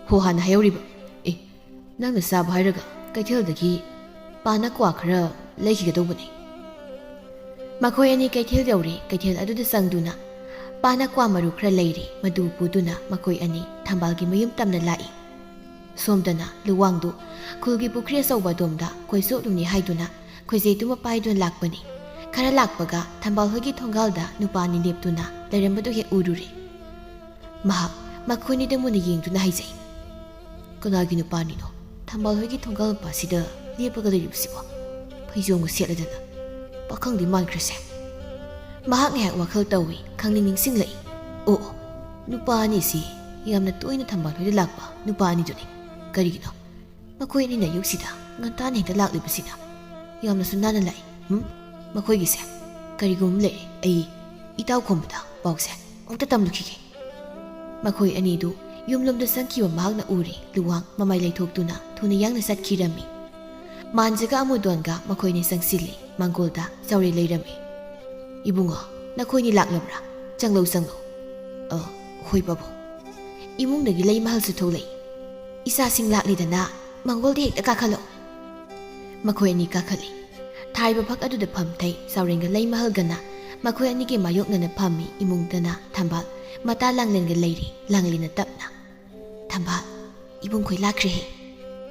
ꯍꯣ, ꯍꯥꯟꯅ ꯍꯥꯏꯍꯧꯔꯤꯕ? ꯑꯦ, ꯅꯪꯅ ꯆꯥꯕ ꯍꯥꯏꯔꯒ ꯀꯩꯊꯦꯜꯗꯒꯤ ꯄꯥꯅ ꯀ꯭ꯋꯥ ꯈꯔ ꯂꯩꯈꯤꯒꯗꯧꯕꯅꯤ꯫ ꯃꯈꯣꯏ ꯑꯅꯤ ꯀꯩꯊꯦꯜ ꯌꯧꯔꯦ꯫ ꯀꯩꯊꯦꯜ ꯑꯗꯨꯗ ꯆꯪꯗꯨꯅ ꯄꯥꯅ ꯀ꯭ꯋꯥ ꯃꯔꯨ ꯈꯔ ꯂꯩꯔꯤ꯫ ꯃꯗꯨ ꯄꯨꯗꯨꯅ ꯃꯈꯣꯏ ꯑꯅꯤ ꯊꯝꯕꯥꯜꯒꯤ ꯃꯌꯨꯝ ꯇꯝꯅ ꯂꯥꯛꯏ꯫ ꯁꯣꯝꯗꯅ ꯂꯨꯋꯥꯡꯗꯨ ꯈꯨꯜꯒꯤ ꯄꯨꯈ꯭ꯔꯤ ꯑꯆꯧꯕ ꯑꯗꯣꯝꯗ ꯈꯣꯏ ꯆꯣꯞꯂꯨꯅꯤ ꯍꯥꯏꯗꯨꯅ ꯈꯣꯏꯖꯩꯗꯨꯃ ꯄꯥꯏꯗꯨꯅ ꯂꯥꯛꯄꯅꯤ꯫ ꯈꯔ ꯂꯥꯛꯄꯒ ꯊꯝꯕꯥꯜ ꯍꯣꯏꯒꯤ ꯊꯣꯡꯒꯥꯜꯗ ꯅꯨꯄꯥ ꯑꯅꯤ ꯂꯦꯞꯇꯨꯅ ꯂꯩꯔꯝꯕꯗꯨ ꯍꯦꯛ ꯎꯔꯨꯔꯦ꯫ ꯃꯍꯥꯛ ꯃꯈꯣꯏꯅꯤꯗ ꯃꯨꯟꯅ ꯌꯦꯡꯗꯨꯅ ꯍꯥꯏꯖꯩ, ꯀꯅꯥꯒꯤ ꯅꯨꯄꯥꯅꯤꯅꯣ ꯊꯝꯕꯥꯜ ꯍꯣꯏꯒꯤ ꯊꯣꯡꯒꯥꯜ ꯃꯄꯥꯁꯤꯗ ꯂꯦꯞꯄꯒ ꯂꯩꯔꯤꯕꯁꯤꯕꯣ? ꯐꯩꯖꯣꯝꯒ ꯁꯦꯠꯂꯗꯅ ꯄꯥꯈꯪꯗꯤ ꯃꯥꯟꯈ꯭ꯔꯁꯦ꯫ ꯃꯍꯥꯛ ꯉꯥꯏꯍꯥꯛ ꯋꯥꯈꯜ ꯇꯧꯏ, ꯈꯪꯅꯤꯡ ꯅꯤꯡꯁꯤꯡꯂꯛꯏ꯫ ꯑꯣ, ꯅꯨꯄꯥ ꯑꯅꯤꯁꯤ ꯌꯥꯝꯅ ꯇꯣꯏꯅ ꯊꯝꯕꯥꯜ ꯍꯣꯏꯗ ꯂꯥꯛꯄ ꯅꯨꯄꯥ ꯑꯅꯤꯗꯨꯅꯤ꯫ ꯀꯔꯤꯒꯤꯅꯣ ꯃꯈꯣꯏ ꯑꯅꯤꯅ ꯑꯌꯨꯛꯁꯤꯗ ꯉꯟꯇꯥꯅ ꯍꯦꯛꯇ ꯂꯥꯛꯂꯤꯕꯁꯤꯅ? ꯌꯥꯝꯅꯁꯨ ꯅꯥꯟꯅ ꯂꯥꯛꯏ꯫ ꯃꯈꯣꯏꯒꯤꯁꯦ ꯀꯔꯤꯒꯨꯝꯕ ꯂꯩꯔꯦ꯫ ꯑꯩ ꯏꯇꯥꯎ ꯈꯣꯝꯕꯗ ꯄꯥꯎꯁꯦ ꯑꯃꯨꯛꯇ ꯇꯝꯂꯨꯈꯤꯒꯦ꯫ ꯃꯈꯣꯏ ꯑꯅꯤꯗꯨ ꯌꯨꯝꯂꯣꯝꯗ ꯆꯪꯈꯤꯕ ꯃꯍꯥꯛꯅ ꯎꯔꯦ꯫ ꯂꯨꯋꯥꯡ ꯃꯃꯥꯏ ꯂꯩꯊꯣꯛꯇꯨꯅ ꯊꯨꯅ ꯌꯥꯡꯅ ꯆꯠꯈꯤꯔꯝꯃꯤ꯫ ꯃꯥꯟꯖꯒ ꯑꯃꯨꯗꯣꯟꯒ ꯃꯈꯣꯏꯅꯤ ꯆꯪꯁꯤꯜꯂꯤ꯫ ꯃꯥꯡꯒꯣꯜꯗ ꯆꯥꯎꯔꯦ ꯂꯩꯔꯝꯃꯤ꯫ ꯏꯕꯨꯡꯉꯣ, ꯅꯈꯣꯏꯅꯤ ꯂꯥꯛꯂꯕ꯭ꯔꯥ? ꯆꯪꯂꯧ ꯆꯪꯂꯧ꯫ ꯍꯣꯏ ꯄꯥꯕꯨꯡ꯫ ꯏꯃꯨꯡꯗꯒꯤ ꯂꯩ ꯃꯍꯜꯁꯨ ꯊꯣꯛꯂꯛꯏ꯫ ꯏꯆꯥꯁꯤꯡ ꯂꯥꯛꯂꯤꯗꯅ ꯃꯥꯡꯒꯣꯜꯗ ꯍꯦꯛꯇ ꯀꯥꯈꯠꯂꯛꯎ꯫ ꯃꯈꯣꯏ ꯑꯅꯤ ꯀꯥꯈꯠꯂꯤ꯫ ꯊꯥꯔꯤꯕ ꯐꯛ ꯑꯗꯨꯗ ꯐꯝꯊꯩ꯫ ꯆꯥꯎꯔꯦꯟꯒ ꯂꯩ ꯃꯍꯜꯒꯅ ꯃꯈꯣꯏ ꯑꯅꯤꯒꯤ ꯃꯥꯌꯣꯛꯅꯅ ꯐꯝꯃꯤ꯫ ꯏꯃꯨꯡꯗꯅ ꯊꯝꯕꯥꯜ ꯃꯇꯥ ꯂꯥꯡꯂꯦꯟꯒ ꯂꯩꯔꯤ꯫ ꯂꯥꯡꯂꯦꯟꯅ ꯇꯞꯅ, ꯊꯝꯕꯥꯜ, ꯏꯕꯨꯡꯈꯣꯏ ꯂꯥꯛꯈ꯭ꯔꯦꯍꯦ꯫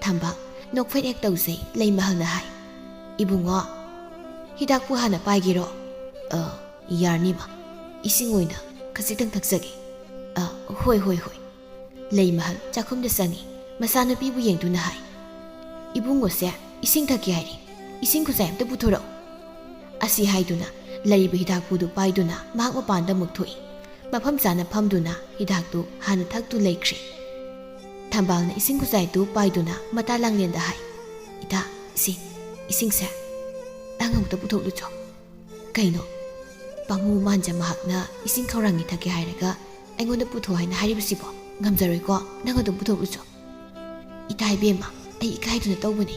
ꯊꯝꯕꯥꯜ ꯅꯣꯛꯐꯦꯠ ꯍꯦꯛ ꯇꯧꯖꯩ꯫ ꯂꯩ ꯃꯍꯜꯅ ꯍꯥꯏ, ꯏꯕꯨꯡꯉꯣ, ꯍꯤꯗꯥꯛꯄꯨ ꯍꯥꯟꯅ ꯄꯥꯏꯒꯦꯔꯣ? ꯌꯥꯔꯅꯤꯃ, ꯏꯁꯤꯡ ꯑꯣꯏꯅ ꯈꯖꯤꯛꯇꯪ ꯊꯛꯆꯒꯦ꯫ ꯍꯣꯏ ꯍꯣꯏ ꯍꯣꯏ꯫ ꯂꯩ ꯃꯍꯜ ꯆꯥꯛꯈꯨꯝꯗ ꯆꯪꯉꯤ꯫ ꯃꯆꯥꯅꯨꯄꯤꯕꯨ ꯌꯦꯡꯗꯨꯅ ꯍꯥꯏ, ꯏꯕꯨꯡꯉꯣꯁꯦ ꯏꯁꯤꯡ ꯊꯛꯀꯦ ꯍꯥꯏꯔꯤ, ꯏꯁꯤꯡ ꯈꯨꯖꯥꯏ ꯑꯝꯇ ꯄꯨꯊꯣꯔꯛꯎ꯫ ꯑꯁꯤ ꯍꯥꯏꯗꯨꯅ ꯂꯩꯔꯤꯕ ꯍꯤꯗꯥꯛꯄꯨꯗꯨ ꯄꯥꯏꯗꯨꯅ ꯃꯍꯥꯛ ꯃꯄꯥꯟꯗ ꯑꯃꯨꯛ ꯊꯣꯛꯏ꯫ ꯃꯐꯝ ꯆꯥꯅ ꯐꯝꯗꯨꯅ ꯍꯤꯗꯥꯛꯇꯨ ꯍꯥꯟꯅ ꯊꯛꯇꯨ ꯂꯩꯈ꯭ꯔꯦ꯫ ꯊꯝꯕꯥꯜꯅ ꯏꯁꯤꯡ ꯈꯨꯖꯥꯏꯗꯨ ꯄꯥꯏꯗꯨꯅ ꯃꯇꯥ ꯂꯥꯡꯂꯦꯟꯗ ꯍꯥꯏ, ꯏꯇꯥ, ꯏꯁꯤꯡꯁꯦ ꯅꯪ ꯑꯃꯨꯛꯇ ꯄꯨꯊꯣꯛꯂꯨꯆꯣ꯫ ꯀꯩꯅꯣ, ꯄꯥꯃꯨ ꯃꯥꯟꯖ ꯃꯍꯥꯛꯅ ꯏꯁꯤꯡ ꯈꯧꯔꯥꯡꯉꯤ ꯊꯛꯀꯦ ꯍꯥꯏꯔꯒ ꯑꯩꯉꯣꯟꯗ ꯄꯨꯊꯣꯛ ꯍꯥꯏꯅ ꯍꯥꯏꯔꯤꯕꯁꯤꯕꯣ? ꯉꯝꯖꯔꯣꯏꯀꯣ, ꯅꯪ ꯑꯗꯨꯝ ꯄꯨꯊꯣꯛꯂꯨꯆꯣ꯫ ꯏꯇꯥ ꯏꯕꯦꯝꯃ, ꯑꯩ ꯏꯀꯥꯏꯗꯨꯅ ꯇꯧꯕꯅꯤ꯫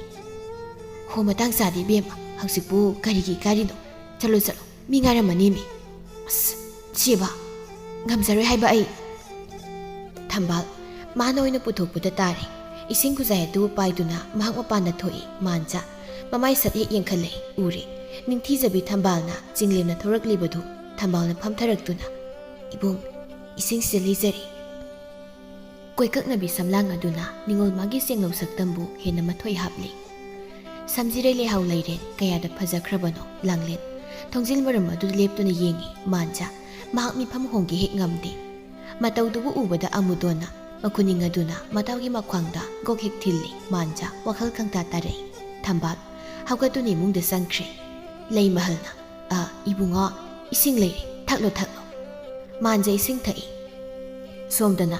ꯍꯣ, ꯃꯇꯥꯡ ꯆꯥꯗꯦ ꯏꯕꯦꯝꯃ, ꯍꯧꯖꯤꯛꯄꯨ ꯀꯔꯤꯒꯤ ꯏꯀꯥꯏꯔꯤꯅꯣ? ꯆꯠꯂꯣ ꯆꯠꯂꯣ, ꯃꯤ ꯉꯥꯏꯔꯝꯃꯅꯤ ꯃꯤ꯫ ꯑꯁ, ꯆꯦꯕ, ꯉꯝꯖꯔꯣꯏ ꯍꯥꯏꯕ ꯑꯩ꯫ ꯊꯝꯕꯥꯜ ꯃꯥꯅ ꯑꯣꯏꯅ ꯄꯨꯊꯣꯛꯄꯗ ꯇꯥꯔꯦ꯫ ꯏꯁꯤꯡ ꯈꯨꯖꯥꯏ ꯑꯗꯨ ꯄꯥꯏꯗꯨꯅ ꯃꯍꯥꯛ ꯃꯄꯥꯟꯗ ꯊꯣꯛꯏ꯫ ꯃꯥꯟꯖ ꯃꯃꯥꯏ ꯁꯠ ꯍꯦꯛ ꯌꯦꯡꯈꯠꯂꯛꯏ꯫ ꯎꯔꯦ ꯅꯤꯡꯊꯤꯖꯕꯤ ꯊꯝꯕꯥꯜꯅ ꯆꯤꯡꯂꯦꯝꯅ ꯊꯧꯔꯛꯂꯤꯕꯗꯨ꯫ ꯊꯝꯕꯥꯜꯅ ꯐꯝꯊꯔꯛꯇꯨꯅ, ꯏꯕꯨꯡ, ꯏꯁꯤꯡꯁꯤꯗ ꯂꯩꯖꯔꯤ꯫ ꯀꯣꯏꯀꯛꯅꯕꯤ ꯁꯝꯂꯥꯡ ꯑꯗꯨꯅ ꯅꯤꯡꯉꯣꯜ ꯃꯥꯒꯤ ꯆꯦꯡꯅꯧ ꯁꯛꯇꯝꯕꯨ ꯍꯦꯟꯅ ꯃꯊꯣꯏ ꯍꯥꯞꯂꯤ꯫ ꯁꯝꯖꯤꯔꯩ ꯂꯩꯍꯥꯎ ꯂꯩꯔꯦꯟ ꯀꯌꯥꯗ ꯐꯖꯈ꯭ꯔꯕꯅꯣ ꯂꯥꯡꯂꯦꯟ꯫ ꯊꯣꯡꯖꯤꯜ ꯃꯔꯝ ꯑꯗꯨꯗ ꯂꯦꯞꯇꯨꯅ ꯌꯦꯡꯉꯤ꯫ ꯃꯥꯟꯖ ꯃꯍꯥꯛ ꯃꯤꯐꯝ ꯍꯣꯡꯒꯦ ꯍꯦꯛ ꯉꯝꯗꯦ꯫ ꯃꯇꯧꯗꯨꯕꯨ ꯎꯕꯗ ꯑꯃꯨꯗꯣꯟꯅ ꯃꯈꯨꯅꯤꯡ ꯑꯗꯨꯅ ꯃꯇꯥꯎꯒꯤ ꯃꯈ꯭ꯋꯥꯡꯗ ꯒꯣꯛ ꯍꯦꯛ ꯊꯤꯜꯂꯤ꯫ ꯃꯥꯟꯖ ꯋꯥꯈꯜ ꯈꯪꯇꯥ ꯇꯥꯔꯛꯏ꯫ ꯊꯝꯕꯥꯜ ꯍꯧꯒꯠꯇꯨꯅ ꯏꯃꯨꯡꯗ ꯆꯪꯈ꯭ꯔꯦ꯫ ꯂꯩ ꯃꯍꯜꯅ, ꯏꯕꯨꯡꯉꯣ, ꯏꯁꯤꯡ ꯂꯩꯔꯤ, ꯊꯛꯂꯣ ꯊꯛꯂꯣ꯫ ꯃꯥꯟꯖ ꯏꯁꯤꯡ ꯊꯛꯏ꯫ ꯁꯣꯝꯗꯅ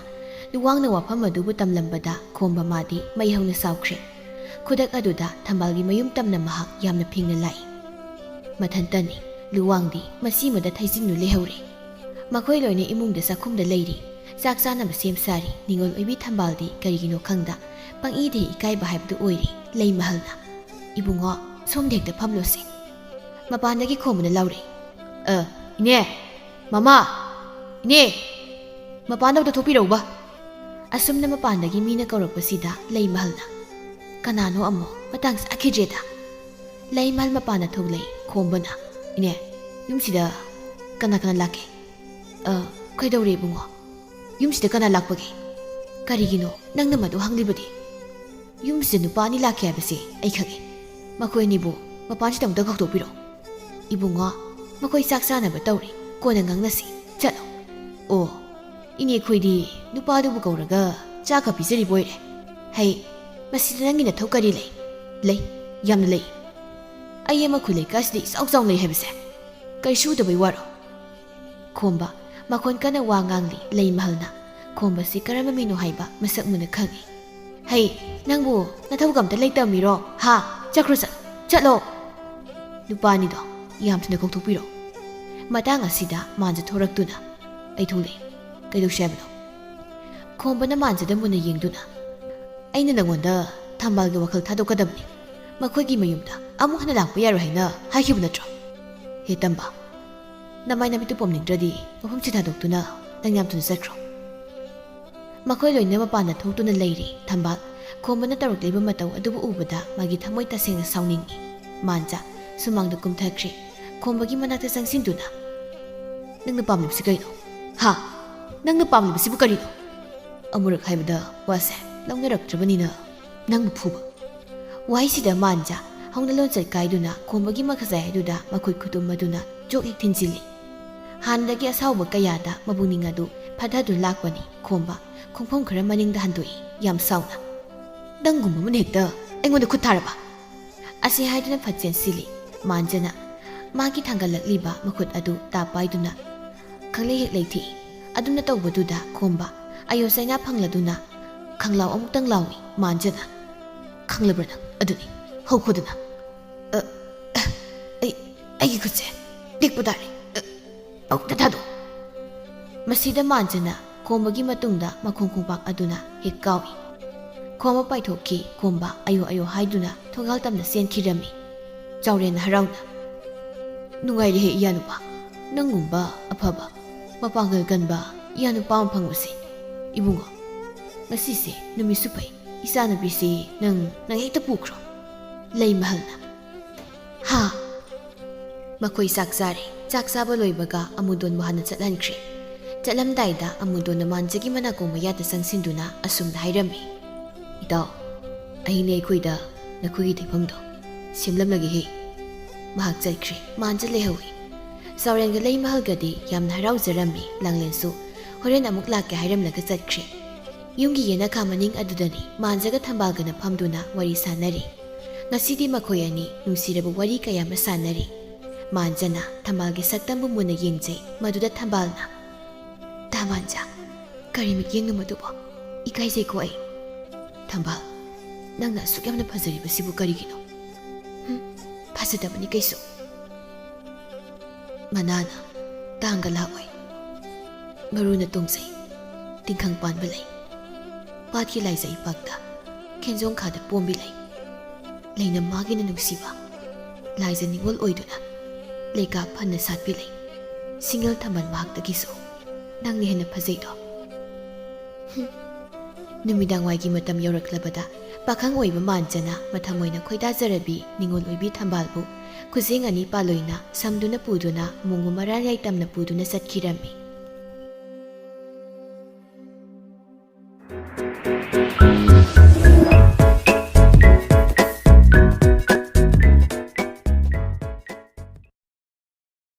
ꯂꯨꯋꯥꯡꯅ ꯋꯥꯐꯝ ꯑꯗꯨꯕꯨ ꯇꯝꯂꯝꯕꯗ ꯈꯣꯝꯕ ꯃꯥꯗꯤ ꯃꯩ ꯍꯧꯅ ꯁꯥꯎꯈ꯭ꯔꯦ꯫ ꯈꯨꯗꯛ ꯑꯗꯨꯗ ꯊꯝꯕꯥꯜꯒꯤ ꯃꯌꯨꯝ ꯇꯝꯅ ꯃꯍꯥꯛ ꯌꯥꯝꯅ ꯐꯤꯡꯅ ꯂꯥꯛꯏ꯫ ꯃꯊꯟꯇꯅꯤ꯫ ꯂꯨꯋꯥꯡꯗꯤ ꯃꯁꯤꯃꯗ ꯊꯩꯖꯤꯟꯅ ꯂꯩꯍꯧꯔꯦ꯫ ꯃꯈꯣꯏ ꯂꯣꯏꯅ ꯏꯃꯨꯡꯗ ꯆꯥꯛꯈꯨꯝꯗ ꯂꯩꯔꯤ꯫ ꯆꯥꯛ ꯆꯥꯅꯕ ꯁꯦꯝ ꯁꯥꯔꯤ꯫ ꯅꯤꯡꯉꯣꯜ ꯑꯣꯏꯕꯤ ꯊꯝꯕꯥꯜꯗꯤ ꯀꯔꯤꯒꯤꯅꯣ ꯈꯪꯗ ꯄꯪꯏꯗ ꯏꯀꯥꯏꯕ ꯍꯥꯏꯕꯗꯨ ꯑꯣꯏꯔꯤ꯫ ꯂꯩ ꯃꯍꯜꯅ, ꯏꯕꯨꯡꯉꯣ, ꯁꯣꯝꯗ ꯍꯦꯛꯇ ꯐꯝꯂꯣꯁꯦ꯫ ꯃꯄꯥꯟꯗꯒꯤ ꯈꯣꯝꯕꯅ ꯂꯥꯎꯔꯛꯏ, ꯏꯅꯦ, ꯃꯃꯥ, ꯏꯅꯦ, ꯃꯄꯥꯟꯗ ꯑꯝꯇ ꯊꯣꯛꯄꯤꯔꯛꯎꯕ꯫ ꯑꯁꯨꯝꯅ ꯃꯄꯥꯟꯗꯒꯤ ꯃꯤꯅ ꯀꯧꯔꯛꯄꯁꯤꯗ ꯂꯩ ꯃꯍꯜꯅ, ꯀꯅꯥꯅꯣ ꯑꯃꯨꯛ ꯃꯇꯥꯡ ꯆꯥꯈꯤꯗ꯭ꯔꯦꯗ꯫ ꯂꯩ ꯃꯍꯜ ꯃꯄꯥꯟꯗ ꯊꯣꯛꯂꯛꯏ꯫ ꯈꯣꯝꯕꯅ, ꯏꯅꯦ, ꯌꯨꯝꯁꯤꯗ ꯀꯅꯥ ꯀꯅꯥ ꯂꯥꯛꯀꯦ? ꯀꯩꯗꯧꯔꯦ ꯏꯕꯨꯡꯉꯣ? ꯌꯨꯝꯁꯤꯗ ꯀꯅꯥ ꯂꯥꯛꯄꯒꯦ? ꯀꯔꯤꯒꯤꯅꯣ ꯅꯪꯅ ꯃꯗꯨ ꯍꯪꯂꯤꯕꯗꯤ? ꯌꯨꯝꯁꯤꯗ ꯅꯨꯄꯥ ꯑꯅꯤ ꯂꯥꯛꯀꯦ ꯍꯥꯏꯕꯁꯤ ꯑꯩ ꯈꯪꯉꯤ꯫ ꯃꯈꯣꯏ ꯑꯅꯤꯕꯨ ꯃꯄꯥꯟꯁꯤꯗ ꯑꯃꯨꯛꯇ ꯀꯧꯊꯣꯛꯄꯤꯔꯛꯑꯣ꯫ ꯏꯕꯨꯡꯉꯣ, ꯃꯈꯣꯏ ꯆꯥꯛ ꯆꯥꯅꯕ ꯇꯧꯔꯤ, ꯀꯣꯟꯅ ꯉꯥꯡꯅꯁꯤ, ꯆꯠꯂꯣ꯫ ꯑꯣ, ꯏꯅꯦꯈꯣꯏꯗꯤ ꯅꯨꯄꯥꯗꯨꯕꯨ ꯀꯧꯔꯒ ꯆꯥꯛꯀ ꯄꯤꯖꯔꯤꯕ ꯑꯣꯏꯔꯦ꯫ ꯍꯩ, ꯃꯁꯤꯗ ꯅꯪꯒꯤ ꯅꯊꯧ ꯀꯔꯤ ꯂꯩ? ꯂꯩ, ꯌꯥꯝꯅ ꯂꯩ꯫ ꯑꯩ ꯑꯃ ꯈꯨꯂꯩꯀꯥꯁꯤꯗ ꯏꯆꯥꯎ ꯆꯥꯎꯅ ꯂꯩ ꯍꯥꯏꯕꯁꯦ ꯀꯔꯤꯁꯨ ꯎꯗꯕꯩ ꯋꯥꯔꯣ? ꯈꯣꯝꯕ ꯃꯈꯣꯟ ꯀꯟꯅ ꯋꯥ ꯉꯥꯡꯂꯤ꯫ ꯂꯩ ꯃꯍꯜꯅ ꯈꯣꯝꯕꯁꯤ ꯀꯔꯝꯕ ꯃꯤꯅꯣ ꯍꯥꯏꯕ ꯃꯁꯛ ꯃꯨꯟꯅ ꯈꯪꯏ꯫ ꯍꯩ ꯅꯪꯕꯨ ꯅꯊꯧ ꯑꯝꯇ ꯂꯩꯇꯝꯃꯤꯔꯣ ꯍꯥ ꯆꯠꯈ꯭ꯔꯣ ꯆꯠꯂꯣ ꯅꯨꯄꯥꯅꯤꯗꯣ ꯌꯥꯝ ꯊꯨꯅ ꯀꯧꯊꯣꯛꯄꯤꯔꯣ ꯃꯇꯥꯡ ꯑꯁꯤꯗ ꯃꯥꯟꯖ ꯊꯣꯔꯛꯇꯨꯅ ꯑꯩ ꯊꯣꯛꯂꯛꯏ ꯀꯩꯗꯧꯁꯦ ꯍꯥꯏꯕꯅꯣ ꯈꯣꯝꯕꯅ ꯃꯥꯟꯖꯗ ꯃꯨꯟꯅ ꯌꯦꯡꯗꯨꯅ ꯑꯩꯅ ꯅꯪꯉꯣꯟꯗ ꯊꯝꯕꯥꯜꯒꯤ ꯋꯥꯈꯜ ꯊꯥꯗꯣꯛꯀꯗꯕꯅꯤ ꯃꯈꯣꯏꯒꯤ ꯃꯌꯨꯝꯗ ꯑꯃꯨꯛ ꯍꯟꯅ ꯂꯥꯛꯄ ꯌꯥꯔꯣꯏ ꯍꯥꯏꯅ ꯍꯥꯏꯈꯤꯕ ꯅꯠꯇ꯭ꯔꯣ ꯍꯦ ꯇꯝꯕ ꯅꯃꯥꯏ ꯅꯃꯤꯠꯇꯨ ꯄꯣꯝꯅꯤꯡꯗ꯭ꯔꯗꯤ ꯃꯐꯝꯁꯤ ꯊꯥꯗꯣꯛꯇꯨꯅ ꯅꯪ ꯌꯥꯝ ꯊꯨꯅ ꯆꯠꯈ꯭ꯔꯣ ꯃꯈꯣꯏ ꯂꯣꯏꯅ ꯃꯄꯥꯟꯗ ꯊꯣꯛꯇꯨꯅ ꯂꯩꯔꯤ ꯊꯝꯕꯥꯜ ꯈꯣꯝꯕꯅ ꯇꯧꯔꯛꯂꯤꯕ ꯃꯇꯧ ꯑꯗꯨꯕꯨ ꯎꯕꯗ ꯃꯥꯒꯤ ꯊꯃꯣꯏ ꯇꯁꯦꯡꯅ ꯁꯥꯎꯅꯤꯡꯉꯤ ꯃꯥꯟꯖ ꯁꯨꯃꯥꯡꯗ ꯀꯨꯝꯊꯈ꯭ꯔꯦ ꯈꯣꯝꯕꯒꯤ ꯃꯅꯥꯛꯇ ꯆꯪꯁꯤꯟꯗꯨꯅ ꯅꯪꯅ ꯄꯥꯝꯂꯤꯕꯁꯤ ꯀꯔꯤꯅꯣ ꯍꯥ ꯅꯪꯅ ꯄꯥꯝꯂꯤꯕꯁꯤꯕꯨ ꯀꯔꯤꯅꯣ ꯑꯃꯨꯔꯛ ꯍꯥꯏꯕꯗ ꯋꯥꯁꯦ ꯂꯧꯅꯔꯛꯇ꯭ꯔꯕꯅꯤꯅ ꯅꯪꯕꯨ ꯐꯨꯕ ꯋꯥꯍꯩꯁꯤꯗ ꯃꯥꯟꯖ ꯍꯧꯅ ꯂꯣꯟꯆꯠ ꯀꯥꯏꯗꯨꯅ ꯈꯣꯝꯕꯒꯤ ꯃꯈꯖꯥꯏ ꯑꯗꯨꯗ ꯃꯈꯨꯠ ꯈꯨꯇꯨꯝ ꯑꯗꯨꯅ ꯆꯣꯛ ꯍꯦꯛ ꯊꯤꯟꯖꯤꯜꯂꯤ ꯍꯥꯟꯅꯗꯒꯤ ꯑꯁꯥꯎꯕ ꯀꯌꯥꯗ ꯃꯕꯨꯛꯅꯤꯡ ꯑꯗꯨ ꯐꯊꯗꯨꯅ ꯂꯥꯛꯄꯅꯤ ꯈꯣꯝꯕ ꯈꯣꯡꯐꯝ ꯈꯔ ꯃꯅꯤꯡꯗ ꯍꯟꯗꯣꯛꯏ ꯌꯥꯝ ꯁꯥꯎꯅ ꯅꯪꯒꯨꯝꯕ ꯑꯃꯅ ꯍꯦꯛꯇ ꯑꯩꯉꯣꯟꯗ ꯈꯨꯠ ꯊꯥꯔꯕ ꯑꯁꯤ ꯍꯥꯏꯗꯨꯅ ꯐꯠꯆꯦꯟ ꯁꯤꯜꯂꯤ ꯃꯥꯟꯖꯅ ꯃꯥꯒꯤ ꯊꯥꯡꯒꯠꯂꯛꯂꯤꯕ ꯃꯈꯨꯠ ꯑꯗꯨ ꯇꯥ ꯄꯥꯏꯗꯨꯅ ꯈꯪꯂꯩ ꯍꯦꯛ ꯂꯩꯊꯤꯏ ꯑꯗꯨꯝꯅ ꯇꯧꯕꯗꯨꯗ ꯈꯣꯝꯕ ꯑꯌꯣ ꯆꯩꯅꯥ ꯐꯪꯂꯗꯨꯅ ꯈꯪꯂꯥꯎ ꯑꯃꯨꯛꯇꯪ ꯂꯥꯎꯏ ꯃꯥꯟꯖꯅ ꯈꯪꯂꯕ꯭ꯔꯥ ꯅꯪ ꯑꯗꯨꯅꯤ ꯍꯧꯈꯣꯗꯅ ꯑꯩꯒꯤ ꯈꯨꯠꯁꯦ ꯇꯦꯛꯄ ꯇꯥꯔꯦ ꯑꯃꯨꯛꯇ ꯊꯥꯗꯣ ꯃꯁꯤꯗ ꯃꯥꯟꯖꯅ ꯈꯣꯝꯕꯒꯤ ꯃꯇꯨꯡꯗ ꯃꯈꯣꯡ ꯈꯣꯡꯄꯥꯛ ꯑꯗꯨꯅ ꯍꯦꯛ ꯀꯥꯎꯏ ꯈꯣꯝꯕ ꯄꯥꯏꯊꯣꯛꯈꯤ ꯈꯣꯝꯕ ꯑꯌꯣ ꯑꯌꯣ ꯍꯥꯏꯗꯨꯅ ꯊꯣꯡꯒꯥꯜ ꯇꯝꯅ ꯆꯦꯟꯈꯤꯔꯝꯃꯤ ꯆꯥꯎꯔꯦꯟꯅ ꯍꯔꯥꯎꯅ ꯅꯨꯡꯉꯥꯏꯔꯦꯍꯦ ꯏꯌꯥꯅꯨꯄꯥ ꯅꯪꯒꯨꯝꯕ ꯑꯐꯕ ꯃꯄꯥꯡꯒꯜ ꯀꯟꯕ ꯏꯌꯥꯅꯨꯄꯥ ꯑꯃ ꯐꯪꯕꯁꯤ 이봉아, ꯉꯁꯤꯁꯦ ꯅꯨꯃꯤꯠꯁꯨ ꯐꯩ ꯏꯆꯥꯅꯨꯄꯤꯁꯤ ꯅꯪ ꯍꯦꯛꯇ ꯄꯨꯈ꯭ꯔꯣ ꯂꯩ ꯃꯍꯜꯅ ꯍꯥ ꯃꯈꯣꯏ ꯆꯥꯛ ꯆꯥꯔꯦ ꯆꯥꯛ ꯆꯥꯕ ꯂꯣꯏꯕꯒ ꯑꯃꯨꯗꯣꯟꯕꯨ ꯍꯥꯟꯅ ꯆꯠꯍꯟꯈ꯭ꯔꯦ ꯆꯠꯂꯝꯗꯥꯏꯗ ꯑꯃꯨꯗꯣꯟꯅ ꯃꯥꯟꯖꯒꯤ ꯃꯅꯥꯀꯣꯡ ꯃꯌꯥꯗ ꯆꯪꯁꯤꯟꯗꯨꯅ ꯑꯁꯨꯝꯅ ꯍꯥꯏꯔꯝꯃꯤ ꯏꯇꯥꯎ ꯑꯩꯅꯦ ꯑꯩꯈꯣꯏꯗ ꯅꯈꯣꯏꯒꯤ ꯊꯩꯐꯝꯗꯣ ꯁꯦꯝꯂꯝꯂꯒꯦꯍꯦ ꯃꯍꯥꯛ ꯆꯠꯈ꯭ꯔꯦ ꯃꯥꯟꯖ ꯂꯩꯍꯧꯏ ꯆꯥꯎꯔꯦꯟꯒ ꯂꯩ ꯃꯍꯜꯒꯗꯤ ꯌꯥꯝꯅ ꯍꯔꯥꯎꯖꯔꯝꯃꯤ ꯂꯥꯡꯂꯦꯟꯁꯨ ꯍꯣꯔꯦꯟ ꯑꯃꯨꯛ ꯂꯥꯛꯀꯦ ꯍꯥꯏꯔꯝꯂꯒ ꯆꯠꯈ꯭ꯔꯦ ꯌꯨꯝꯒꯤ ꯌꯦꯅꯈꯥ ꯃꯅꯤꯡ ꯑꯗꯨꯗꯅꯤ ꯃꯥꯟꯖꯒ ꯊꯝꯕꯥꯜꯒꯅ ꯐꯝꯗꯨꯅ ꯋꯥꯔꯤ ꯁꯥꯟꯅꯔꯤ ꯉꯁꯤꯗꯤ ꯃꯈꯣꯏ ꯑꯅꯤ ꯅꯨꯡꯁꯤꯔꯕ ꯋꯥꯔꯤ ꯀꯌꯥ ꯑꯃ ꯁꯥꯟꯅꯔꯤ ꯃꯥꯟꯖꯅ ꯊꯝꯕꯥꯜꯒꯤ ꯁꯛꯇꯝꯕꯨ ꯃꯨꯟꯅ ꯌꯦꯡꯖꯩ ꯃꯗꯨꯗ ꯊꯝꯕꯥꯜꯅ ꯇꯥ ꯃꯥꯟꯖ ꯀꯔꯤ ꯃꯤꯠꯌꯦꯡꯅꯣ ꯃꯗꯨꯕꯣ ꯏꯀꯥꯏꯖꯩꯀꯣ ꯑꯩ ꯊꯝꯕꯥꯜ ꯅꯪꯅ ꯑꯁꯨꯛ ꯌꯥꯝꯅ ꯐꯖꯔꯤꯕꯁꯤꯕꯨ ꯀꯔꯤꯒꯤꯅꯣ ꯐꯖꯗꯕꯅꯤ ꯀꯩꯁꯨ ꯃꯅꯥꯅ ꯇꯥꯡꯒ ꯂꯥꯛꯑꯣꯏ ꯃꯔꯨꯅ ꯇꯣꯡꯖꯩ ꯇꯤꯡꯈꯪ ꯄꯥꯟꯕ ꯂꯩ ꯄꯥꯠꯀꯤ ꯂꯥꯏꯖ ꯏꯄꯥꯛꯇ ꯈꯦꯟꯖꯣꯡ ꯈꯥꯗ ꯄꯣꯝꯕꯤ ꯂꯩ ꯂꯩꯅ ꯃꯥꯒꯤꯅ ꯅꯨꯡꯁꯤꯕ ꯂꯥꯏꯖ ꯅꯤꯡꯉꯣꯜ ꯑꯣꯏꯗꯨꯅ ꯂꯩꯀꯥ ꯐꯟꯅ ꯁꯥꯠꯄꯤ ꯂꯩ ꯁꯤꯡꯒꯜ ꯊꯝꯕꯥꯜ ꯃꯍꯥꯛꯇꯒꯤꯁꯨ ꯅꯪꯅ ꯍꯦꯟꯅ ꯐꯖꯩꯗꯣ ꯅꯨꯃꯤꯗꯥꯡꯋꯥꯏꯒꯤ ꯃꯇꯝ ꯌꯧꯔꯛꯂꯕꯗ ꯄꯥꯈꯪ ꯑꯣꯏꯕ ꯃꯥꯟꯖꯅ ꯃꯊꯃꯣꯏꯅ ꯈꯣꯏꯗꯥꯖꯔꯕꯤ ꯅꯤꯡꯉꯣꯜ ꯑꯣꯏꯕꯤ ꯊꯝꯕꯥꯜꯕꯨ ꯈꯨꯖꯦꯡ ꯑꯅꯤ ꯄꯥꯂꯣꯏꯅ ꯁꯝꯗꯨꯅ ꯄꯨꯗꯨꯅ ꯃꯣꯡꯒꯨ ꯃꯔꯥꯜ ꯌꯥꯏꯇꯝꯅ ꯄꯨꯗꯨꯅ ꯆꯠꯈꯤꯔꯝꯃꯤ